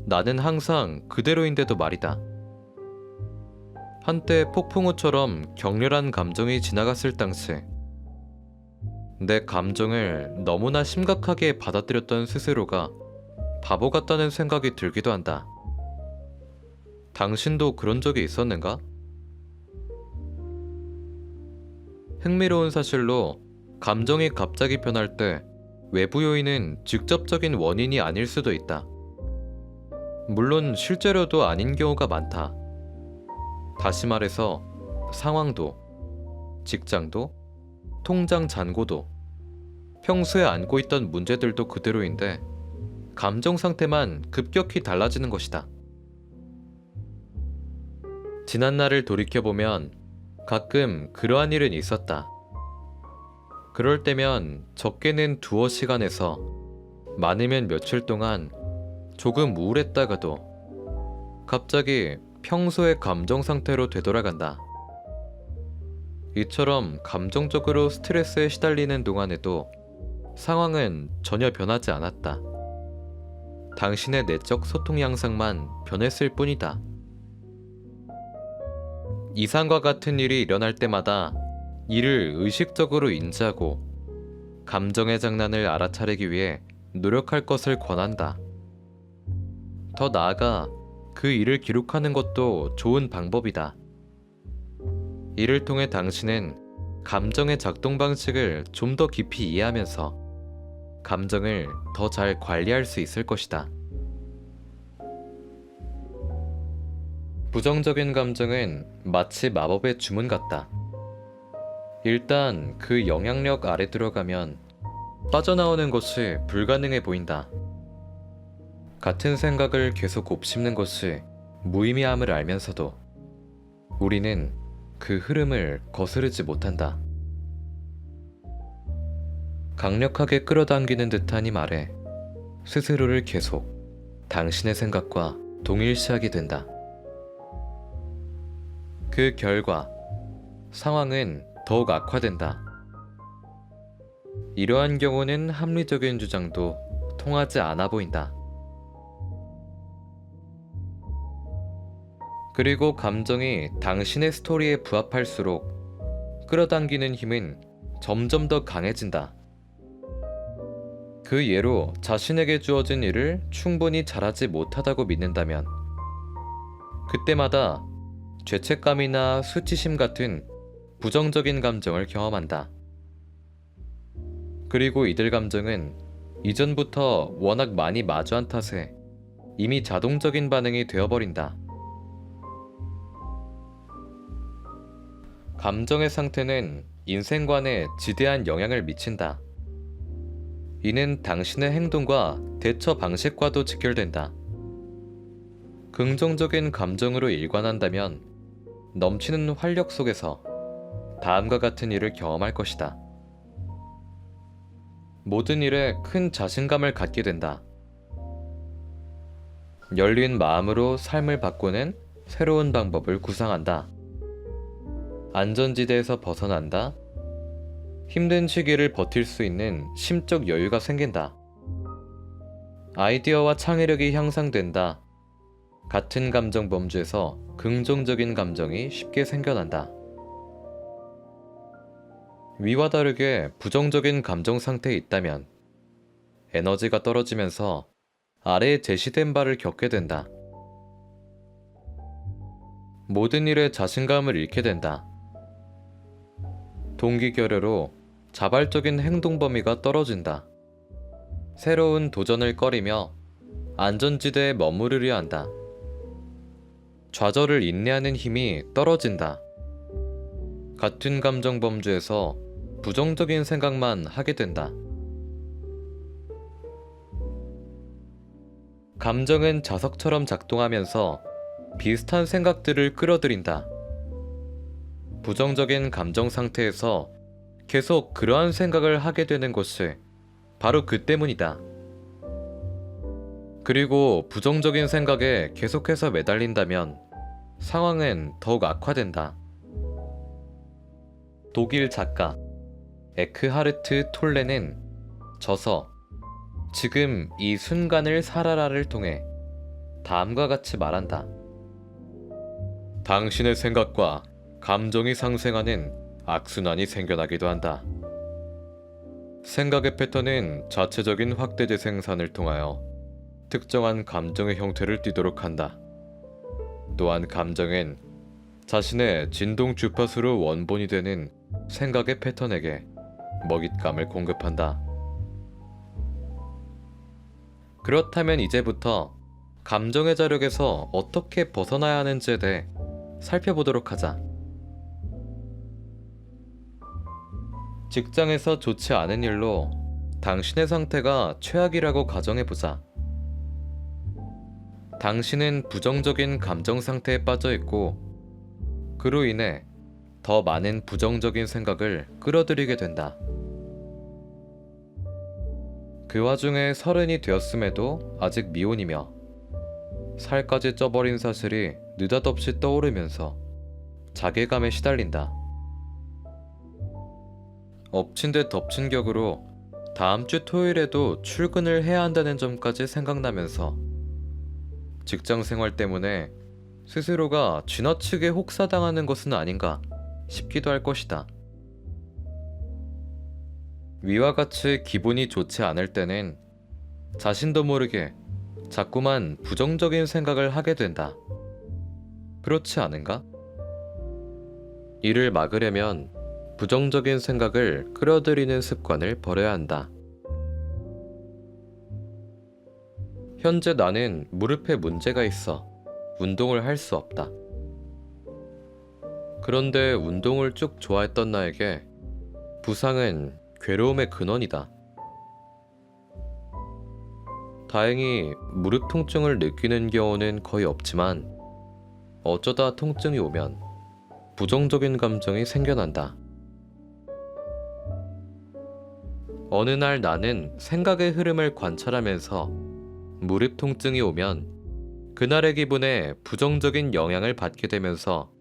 나는 항상 그대로인데도 말이다. 한때 폭풍우처럼 격렬한 감정이 지나갔을 당시 내 감정을 너무나 심각하게 받아들였던 스스로가 바보 같다는 생각이 들기도 한다. 당신도 그런 적이 있었는가? 흥미로운 사실로 감정이 갑자기 변할 때 외부 요인은 직접적인 원인이 아닐 수도 있다. 물론 실제로도 아닌 경우가 많다. 다시 말해서 상황도, 직장도, 통장 잔고도, 평소에 안고 있던 문제들도 그대로인데 감정 상태만 급격히 달라지는 것이다. 지난 날을 돌이켜보면 가끔 그러한 일은 있었다. 그럴 때면 적게는 두어 시간에서 많으면 며칠 동안 조금 우울했다가도 갑자기 평소의 감정 상태로 되돌아간다. 이처럼 감정적으로 스트레스에 시달리는 동안에도 상황은 전혀 변하지 않았다. 당신의 내적 소통 양상만 변했을 뿐이다. 이상과 같은 일이 일어날 때마다 이를 의식적으로 인지하고 감정의 장난을 알아차리기 위해 노력할 것을 권한다. 더 나아가 그 일을 기록하는 것도 좋은 방법이다. 이를 통해 당신은 감정의 작동 방식을 좀 더 깊이 이해하면서 감정을 더 잘 관리할 수 있을 것이다. 부정적인 감정은 마치 마법의 주문 같다. 일단 그 영향력 아래 들어가면 빠져나오는 것이 불가능해 보인다. 같은 생각을 계속 곱씹는 것이 무의미함을 알면서도 우리는 그 흐름을 거스르지 못한다. 강력하게 끌어당기는 듯한 이 말에 스스로를 계속 당신의 생각과 동일시하게 된다. 그 결과 상황은 더욱 악화된다. 이러한 경우는 합리적인 주장도 통하지 않아 보인다. 그리고 감정이 당신의 스토리에 부합할수록 끌어당기는 힘은 점점 더 강해진다. 그 예로 자신에게 주어진 일을 충분히 잘하지 못하다고 믿는다면 그때마다 죄책감이나 수치심 같은 부정적인 감정을 경험한다. 그리고 이들 감정은 이전부터 워낙 많이 마주한 탓에 이미 자동적인 반응이 되어버린다. 감정의 상태는 인생관에 지대한 영향을 미친다. 이는 당신의 행동과 대처 방식과도 직결된다. 긍정적인 감정으로 일관한다면 넘치는 활력 속에서 다음과 같은 일을 경험할 것이다. 모든 일에 큰 자신감을 갖게 된다. 열린 마음으로 삶을 바꾸는 새로운 방법을 구상한다. 안전지대에서 벗어난다. 힘든 시기를 버틸 수 있는 심적 여유가 생긴다. 아이디어와 창의력이 향상된다. 같은 감정 범주에서 긍정적인 감정이 쉽게 생겨난다. 위와 다르게 부정적인 감정 상태에 있다면 에너지가 떨어지면서 아래에 제시된 바를 겪게 된다. 모든 일에 자신감을 잃게 된다. 동기결여로 자발적인 행동 범위가 떨어진다. 새로운 도전을 꺼리며 안전지대에 머무르려 한다. 좌절을 인내하는 힘이 떨어진다. 같은 감정 범주에서 부정적인 생각만 하게 된다. 감정은 자석처럼 작동하면서 비슷한 생각들을 끌어들인다. 부정적인 감정 상태에서 계속 그러한 생각을 하게 되는 것이 바로 그 때문이다. 그리고 부정적인 생각에 계속해서 매달린다면 상황은 더욱 악화된다. 독일 작가 에크하르트 톨레는 저서 지금 이 순간을 살아라를 통해 다음과 같이 말한다. 당신의 생각과 감정이 상생하는 악순환이 생겨나기도 한다. 생각의 패턴은 자체적인 확대 재생산을 통하여 특정한 감정의 형태를 띠도록 한다. 또한 감정은 자신의 진동 주파수로 원본이 되는 생각의 패턴에게 먹잇감을 공급한다. 그렇다면 이제부터 감정의 자력에서 어떻게 벗어나야 하는지에 대해 살펴보도록 하자. 직장에서 좋지 않은 일로 당신의 상태가 최악이라고 가정해보자. 당신은 부정적인 감정 상태에 빠져 있고 그로 인해 더 많은 부정적인 생각을 끌어들이게 된다. 그 와중에 30이 되었음에도 아직 미혼이며 살까지 쪄버린 사실이 느닷없이 떠오르면서 자괴감에 시달린다. 엎친 데 덮친 격으로 다음 주 토요일에도 출근을 해야 한다는 점까지 생각나면서 직장 생활 때문에 스스로가 지나치게 혹사당하는 것은 아닌가 싶기도 할 것이다. 위와 같이 기분이 좋지 않을 때는 자신도 모르게 자꾸만 부정적인 생각을 하게 된다. 그렇지 않은가? 이를 막으려면 부정적인 생각을 끌어들이는 습관을 버려야 한다. 현재 나는 무릎에 문제가 있어 운동을 할 수 없다. 그런데 운동을 쭉 좋아했던 나에게 부상은 괴로움의 근원이다. 다행히 무릎 통증을 느끼는 경우는 거의 없지만 어쩌다 통증이 오면 부정적인 감정이 생겨난다. 어느 날 나는 생각의 흐름을 관찰하면서 무릎 통증이 오면 그날의 기분에 부정적인 영향을 받게 되면서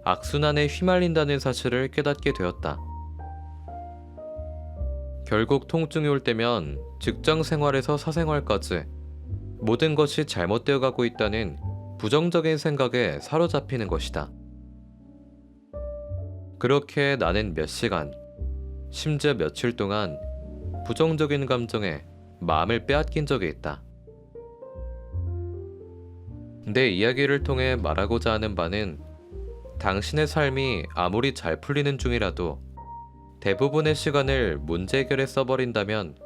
악순환에 휘말린다는 사실을 깨닫게 되었다. 결국 통증이 올 때면 직장 생활에서 사생활까지 모든 것이 잘못되어 가고 있다는 부정적인 생각에 사로잡히는 것이다. 그렇게 나는 몇 시간, 심지어 며칠 동안 부정적인 감정에 마음을 빼앗긴 적이 있다. 내 이야기를 통해 말하고자 하는 바는 당신의 삶이 아무리 잘 풀리는 중이라도 대부분의 시간을 문제 해결에 써버린다면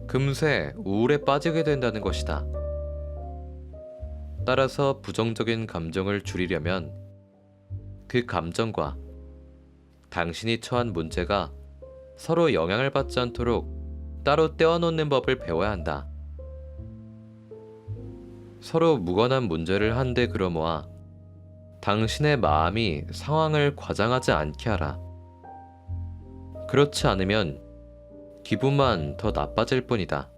금세 우울에 빠지게 된다는 것이다. 따라서 부정적인 감정을 줄이려면 그 감정과 당신이 처한 문제가 서로 영향을 받지 않도록 따로 떼어놓는 법을 배워야 한다. 서로 무관한 문제를 한데 끌어모아 당신의 마음이 상황을 과장하지 않게 하라. 그렇지 않으면 기분만 더 나빠질 뿐이다.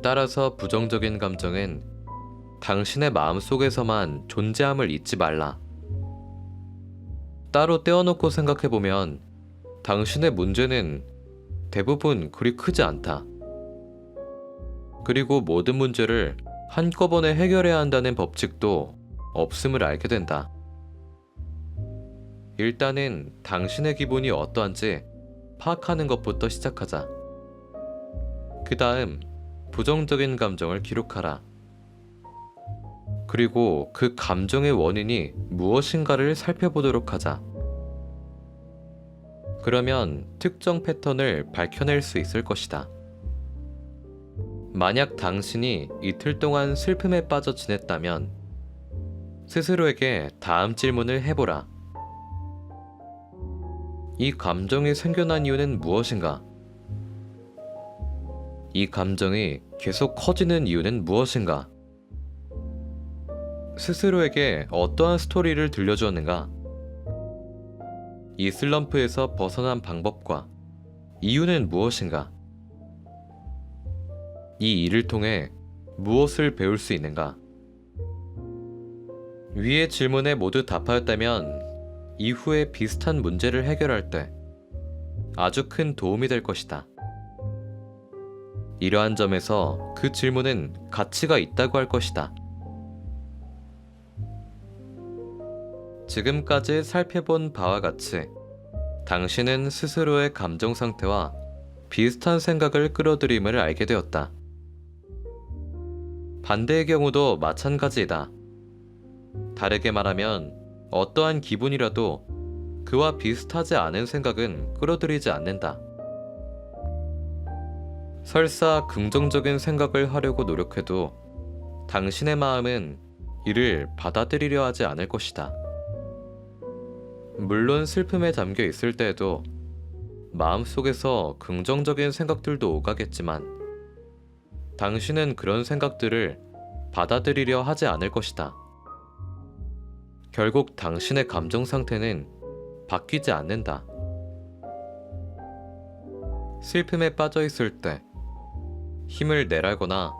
따라서 부정적인 감정은 당신의 마음 속에서만 존재함을 잊지 말라. 따로 떼어놓고 생각해보면 당신의 문제는 대부분 그리 크지 않다. 그리고 모든 문제를 한꺼번에 해결해야 한다는 법칙도 없음을 알게 된다. 일단은 당신의 기분이 어떠한지 파악하는 것부터 시작하자. 그 다음 부정적인 감정을 기록하라. 그리고 그 감정의 원인이 무엇인가를 살펴보도록 하자. 그러면 특정 패턴을 밝혀낼 수 있을 것이다. 만약 당신이 이틀 동안 슬픔에 빠져 지냈다면 스스로에게 다음 질문을 해보라. 이 감정이 생겨난 이유는 무엇인가? 이 감정이 계속 커지는 이유는 무엇인가? 스스로에게 어떠한 스토리를 들려주었는가? 이 슬럼프에서 벗어난 방법과 이유는 무엇인가? 이 일을 통해 무엇을 배울 수 있는가? 위의 질문에 모두 답하였다면 이후에 비슷한 문제를 해결할 때 아주 큰 도움이 될 것이다. 이러한 점에서 그 질문은 가치가 있다고 할 것이다. 지금까지 살펴본 바와 같이 당신은 스스로의 감정 상태와 비슷한 생각을 끌어들임을 알게 되었다. 반대의 경우도 마찬가지이다. 다르게 말하면 어떠한 기분이라도 그와 비슷하지 않은 생각은 끌어들이지 않는다. 설사 긍정적인 생각을 하려고 노력해도 당신의 마음은 이를 받아들이려 하지 않을 것이다. 물론 슬픔에 잠겨 있을 때에도 마음속에서 긍정적인 생각들도 오가겠지만 당신은 그런 생각들을 받아들이려 하지 않을 것이다. 결국 당신의 감정 상태는 바뀌지 않는다. 슬픔에 빠져 있을 때 힘을 내라거나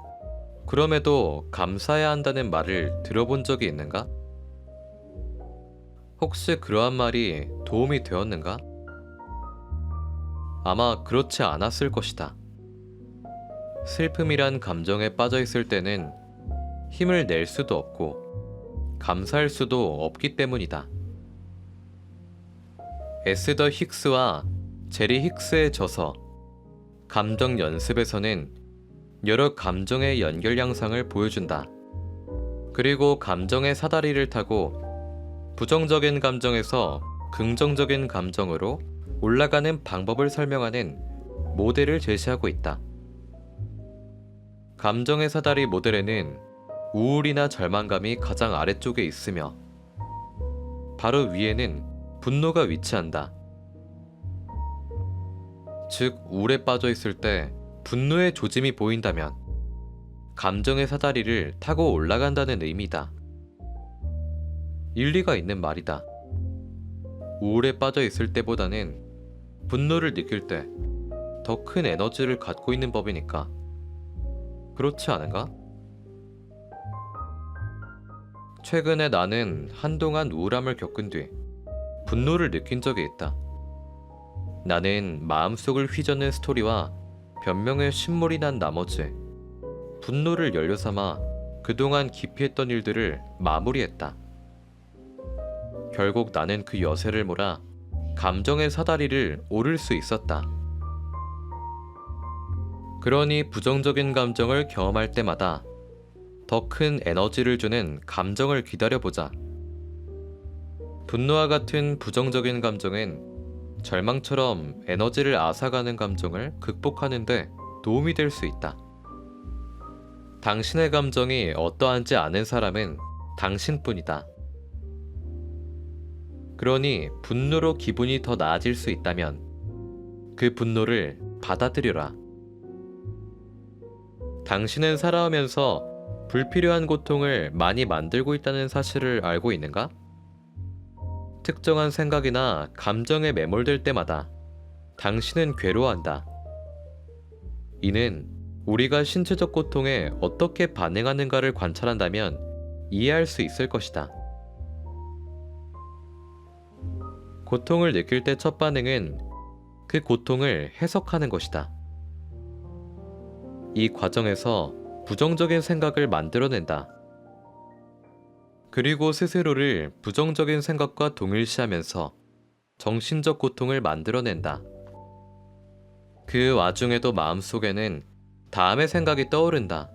그럼에도 감사해야 한다는 말을 들어본 적이 있는가? 혹시 그러한 말이 도움이 되었는가? 아마 그렇지 않았을 것이다. 슬픔이란 감정에 빠져 있을 때는 힘을 낼 수도 없고 감사할 수도 없기 때문이다. 에스더 힉스와 제리 힉스의 저서 감정 연습에서는 여러 감정의 연결 양상을 보여준다. 그리고 감정의 사다리를 타고 부정적인 감정에서 긍정적인 감정으로 올라가는 방법을 설명하는 모델을 제시하고 있다. 감정의 사다리 모델에는 우울이나 절망감이 가장 아래쪽에 있으며 바로 위에는 분노가 위치한다. 즉, 우울에 빠져 있을 때 분노의 조짐이 보인다면 감정의 사다리를 타고 올라간다는 의미다. 일리가 있는 말이다. 우울에 빠져 있을 때보다는 분노를 느낄 때 더 큰 에너지를 갖고 있는 법이니까. 그렇지 않은가? 최근에 나는 한동안 우울함을 겪은 뒤 분노를 느낀 적이 있다. 나는 마음속을 휘저는 스토리와 변명에 신물이 난 나머지 분노를 연료 삼아 그동안 기피했던 일들을 마무리했다. 결국 나는 그 여세를 몰아 감정의 사다리를 오를 수 있었다. 그러니 부정적인 감정을 경험할 때마다 더 큰 에너지를 주는 감정을 기다려보자. 분노와 같은 부정적인 감정은 절망처럼 에너지를 앗아가는 감정을 극복하는데 도움이 될 수 있다. 당신의 감정이 어떠한지 아는 사람은 당신뿐이다. 그러니 분노로 기분이 더 나아질 수 있다면 그 분노를 받아들여라. 당신은 살아오면서 불필요한 고통을 많이 만들고 있다는 사실을 알고 있는가? 특정한 생각이나 감정에 매몰될 때마다 당신은 괴로워한다. 이는 우리가 신체적 고통에 어떻게 반응하는가를 관찰한다면 이해할 수 있을 것이다. 고통을 느낄 때 첫 반응은 그 고통을 해석하는 것이다. 이 과정에서 부정적인 생각을 만들어낸다. 그리고 스스로를 부정적인 생각과 동일시하면서 정신적 고통을 만들어낸다. 그 와중에도 마음속에는 다음의 생각이 떠오른다.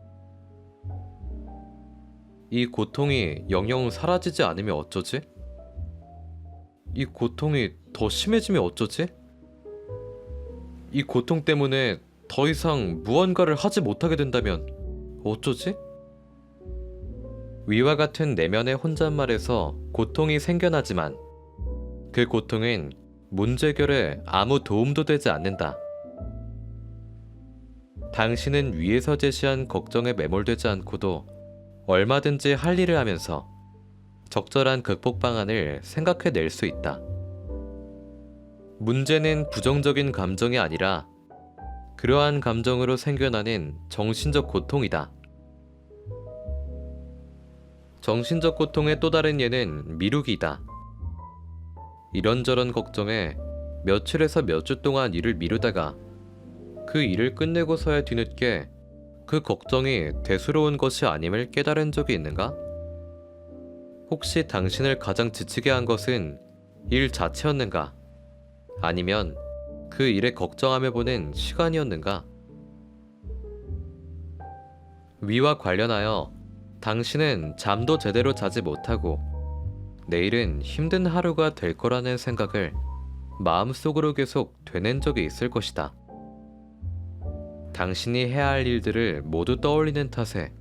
이 고통이 영영 사라지지 않으면 어쩌지? 이 고통이 더 심해지면 어쩌지? 이 고통 때문에 더 이상 무언가를 하지 못하게 된다면 어쩌지? 위와 같은 내면의 혼잣말에서 고통이 생겨나지만 그 고통은 문제 해결에 아무 도움도 되지 않는다. 당신은 위에서 제시한 걱정에 매몰되지 않고도 얼마든지 할 일을 하면서 적절한 극복 방안을 생각해낼 수 있다. 문제는 부정적인 감정이 아니라 그러한 감정으로 생겨나는 정신적 고통이다. 정신적 고통의 또 다른 예는 미루기다. 이런저런 걱정에 며칠에서 몇 주 동안 일을 미루다가 그 일을 끝내고서야 뒤늦게 그 걱정이 대수로운 것이 아님을 깨달은 적이 있는가? 혹시 당신을 가장 지치게 한 것은 일 자체였는가? 아니면 그 일에 걱정하며 보낸 시간이었는가? 위와 관련하여 당신은 잠도 제대로 자지 못하고 내일은 힘든 하루가 될 거라는 생각을 마음속으로 계속 되낸 적이 있을 것이다. 당신이 해야 할 일들을 모두 떠올리는 탓에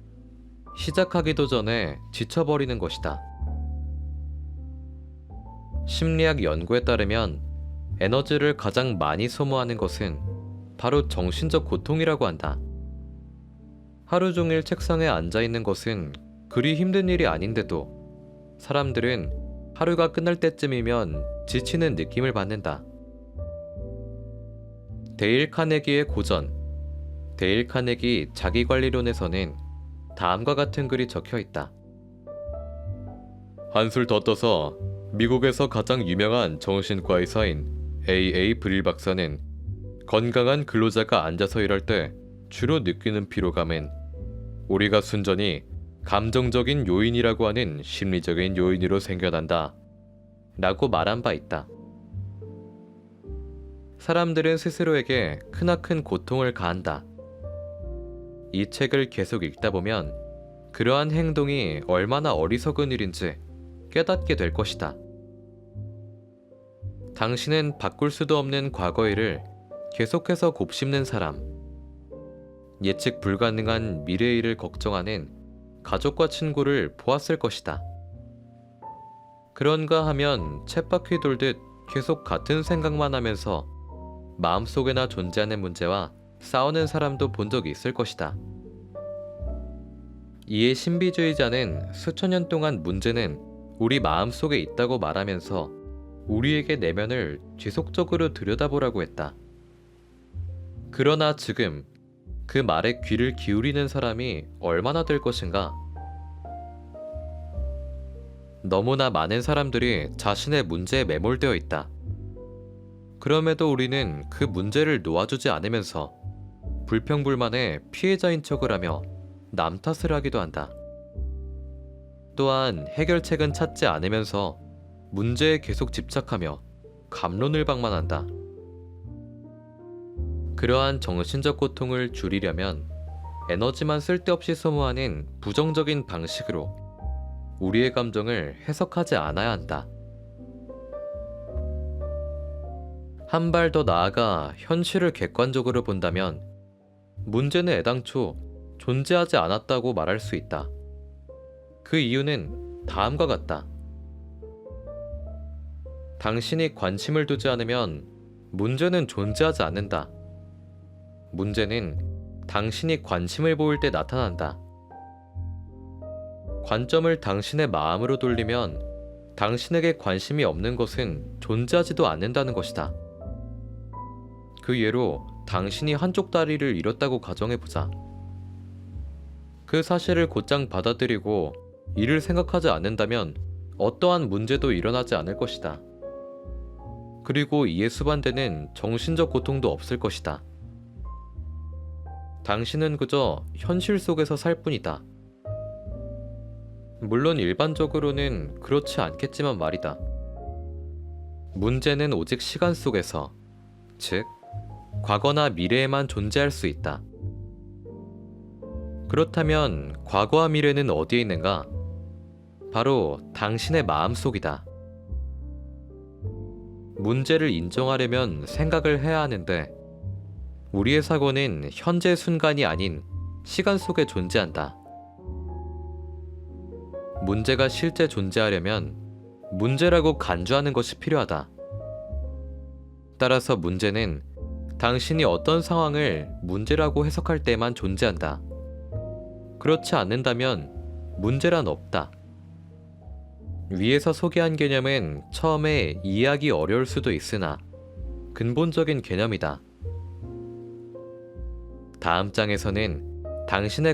시작하기도 전에 지쳐버리는 것이다. 심리학 연구에 따르면 에너지를 가장 많이 소모하는 것은 바로 정신적 고통이라고 한다. 하루 종일 책상에 앉아 있는 것은 그리 힘든 일이 아닌데도 사람들은 하루가 끝날 때쯤이면 지치는 느낌을 받는다. 데일 카네기의 고전, 데일 카네기 자기관리론에서는 다음과 같은 글이 적혀 있다. 한술 더 떠서 미국에서 가장 유명한 정신과 의사인 A.A. 브릴 박사는 건강한 근로자가 앉아서 일할 때 주로 느끼는 피로감은 우리가 순전히 감정적인 요인이라고 하는 심리적인 요인으로 생겨난다 라고 말한 바 있다. 사람들은 스스로에게 크나큰 고통을 가한다. 이 책을 계속 읽다 보면 그러한 행동이 얼마나 어리석은 일인지 깨닫게 될 것이다. 당신은 바꿀 수도 없는 과거 일을 계속해서 곱씹는 사람, 예측 불가능한 미래 일을 걱정하는 가족과 친구를 보았을 것이다. 그런가 하면 쳇바퀴 돌듯 계속 같은 생각만 하면서 마음속에나 존재하는 문제와 싸우는 사람도 본 적이 있을 것이다. 이에 신비주의자는 수천 년 동안 문제는 우리 마음속에 있다고 말하면서 우리에게 내면을 지속적으로 들여다보라고 했다. 그러나 지금 그 말에 귀를 기울이는 사람이 얼마나 될 것인가? 너무나 많은 사람들이 자신의 문제에 매몰되어 있다. 그럼에도 우리는 그 문제를 놓아주지 않으면서 불평불만의 피해자인 척을 하며 남 탓을 하기도 한다. 또한 해결책은 찾지 않으면서 문제에 계속 집착하며 갑론을 방만한다. 그러한 정신적 고통을 줄이려면 에너지만 쓸데없이 소모하는 부정적인 방식으로 우리의 감정을 해석하지 않아야 한다. 한 발 더 나아가 현실을 객관적으로 본다면 문제는 애당초 존재하지 않았다고 말할 수 있다. 그 이유는 다음과 같다. 당신이 관심을 두지 않으면 문제는 존재하지 않는다. 문제는 당신이 관심을 보일 때 나타난다. 관점을 당신의 마음으로 돌리면 당신에게 관심이 없는 것은 존재하지도 않는다는 것이다. 그 예로 당신이 한쪽 다리를 잃었다고 가정해보자. 그 사실을 곧장 받아들이고 이를 생각하지 않는다면 어떠한 문제도 일어나지 않을 것이다. 그리고 이에 수반되는 정신적 고통도 없을 것이다. 당신은 그저 현실 속에서 살 뿐이다. 물론 일반적으로는 그렇지 않겠지만 말이다. 문제는 오직 시간 속에서, 즉, 과거나 미래에만 존재할 수 있다. 그렇다면 과거와 미래는 어디에 있는가? 바로 당신의 마음속이다. 문제를 인정하려면 생각을 해야 하는데 우리의 사고는 현재 순간이 아닌 시간 속에 존재한다. 문제가 실제 존재하려면 문제라고 간주하는 것이 필요하다. 따라서 문제는 당신이 어떤 상황을 문제라고 해석할 때만 존재한다. 그렇지 않는다면 문제란 없다. 위에서 소개한 개념은 처음에 이해하기 어려울 수도 있으나 근본적인 개념이다. 다음 장에서는 당신의